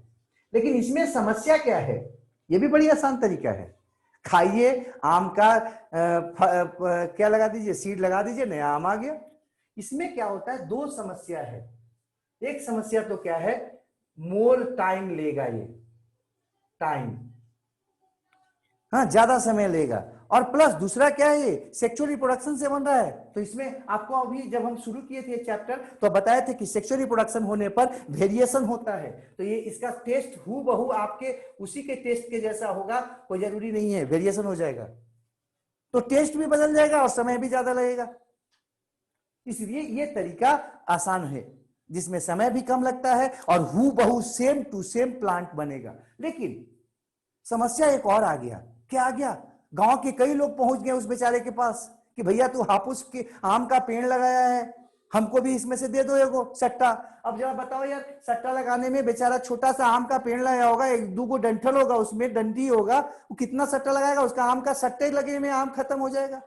लेकिन इसमें समस्या क्या है? ये भी बड़ी आसान तरीका है। खाइए आम का क्या लगा दीजिए, सीड लगा दीजिए, नया आम आ गया। इसमें क्या होता है, दो समस्या है। एक समस्या तो क्या है, मोर टाइम लेगा, ये टाइम, हाँ ज्यादा समय लेगा, और प्लस दूसरा क्या है ये सेक्सुअल रिप्रोडक्शन से बन रहा है। तो इसमें आपको अभी जब हम शुरू किए थे चैप्टर तो बताए थे कि सेक्सुअल रिप्रोडक्शन होने पर वेरिएशन होता है। तो ये इसका टेस्ट हूबहू आपके उसी के टेस्ट के जैसा होगा, कोई जरूरी नहीं है, वेरिएशन हो जाएगा तो टेस्ट भी बदल जाएगा और समय भी ज्यादा लगेगा। इसलिए ये तरीका आसान है जिसमें समय भी कम लगता है और हूबहू सेम टू सेम प्लांट बनेगा। लेकिन समस्या एक और आ गया। क्या आ गया? गांव के कई लोग पहुंच गए उस बेचारे के पास कि भैया तू हापुस के आम का पेड़ लगाया है, हमको भी इसमें से दे दो एगो सट्टा। अब जरा बताओ यार, सट्टा लगाने में बेचारा छोटा सा आम का पेड़ लगाया होगा, एक दो डंठल होगा, उसमें डंडी होगा, वो कितना सट्टा लगाएगा? उसका आम का सट्टे लगे में आम खत्म हो जाएगा,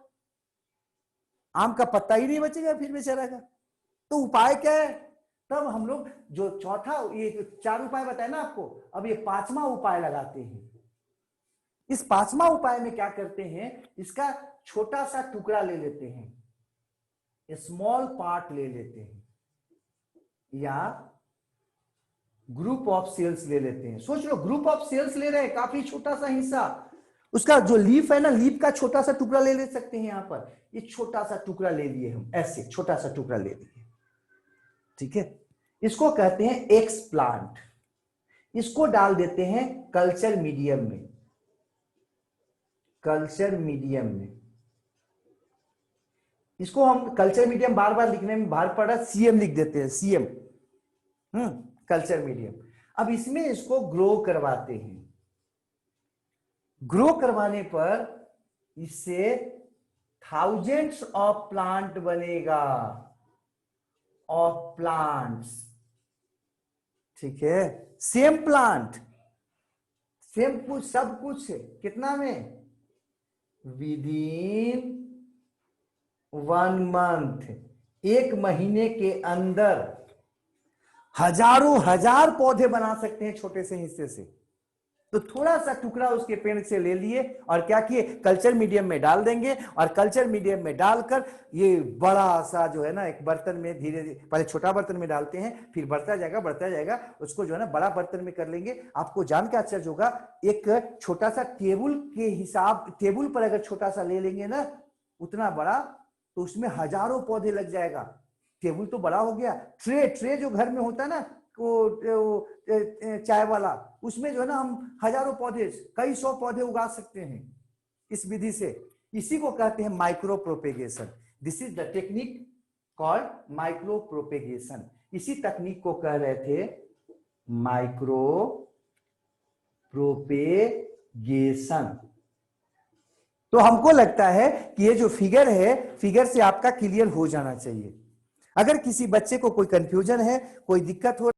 आम का पत्ता ही नहीं बचेगा फिर बेचारा का। तो उपाय क्या है? तब हम लोग जो चौथा, ये 4 उपाय बताए ना आपको, अब ये 5वां उपाय लगाते हैं। इस 5वां उपाय में क्या करते हैं, इसका छोटा सा टुकड़ा ले लेते हैं, स्मॉल पार्ट ले लेते हैं, या ग्रुप ऑफ सेल्स ले लेते हैं। सोच लो ग्रुप ऑफ सेल्स ले रहे हैं, काफी छोटा सा हिस्सा, उसका जो लीफ है ना, लीफ का छोटा सा टुकड़ा ले सकते हैं। यहां पर ये छोटा सा टुकड़ा ले लिए हम, ऐसे छोटा सा टुकड़ा ले लिए, ठीक है। इसको कहते हैं एक्स प्लांट। इसको डाल देते हैं कल्चर मीडियम में, कल्चर मीडियम में। इसको हम कल्चर मीडियम बार बार लिखने में भार पड़ रहा, सीएम लिख देते हैं, सीएम, कल्चर मीडियम। अब इसमें इसको ग्रो करवाते हैं। ग्रो करवाने पर इससे थाउजेंड्स ऑफ प्लांट बनेगा, ऑफ प्लांट्स, ठीक है। सेम प्लांट, सेम कुछ, सब कुछ कितना में? विदिन 1 मंथ, 1 महीने के अंदर हजारों हजार पौधे बना सकते हैं छोटे से हिस्से से। तो थोड़ा सा टुकड़ा उसके पेड़ से ले लिए और क्या किए, कल्चर मीडियम में डाल देंगे, और कल्चर मीडियम में डालकर ये बड़ा सा जो है ना एक बर्तन में, धीरे धीरे पहले छोटा बर्तन में डालते हैं, फिर बढ़ता जाएगा, उसको जो है ना बड़ा बर्तन में कर लेंगे। आपको जान के आश्चर्य होगा, एक छोटा सा टेबल के हिसाब, टेबल पर अगर छोटा सा ले लेंगे ना उतना बड़ा, तो उसमें हजारों पौधे लग जाएगा। टेबल तो बड़ा हो गया, ट्रे जो घर में होता है ना वो चाय वाला, उसमें जो है ना हम हजारों पौधे, कई सौ पौधे उगा सकते हैं इस विधि से। इसी को कहते हैं micro propagation. This is the technique called micro propagation. इसी तकनीक को कह रहे थे माइक्रो प्रोपेगेशन। तो हमको लगता है कि ये जो फिगर है, फिगर से आपका क्लियर हो जाना चाहिए। अगर किसी बच्चे को कोई कंफ्यूजन है, कोई दिक्कत हो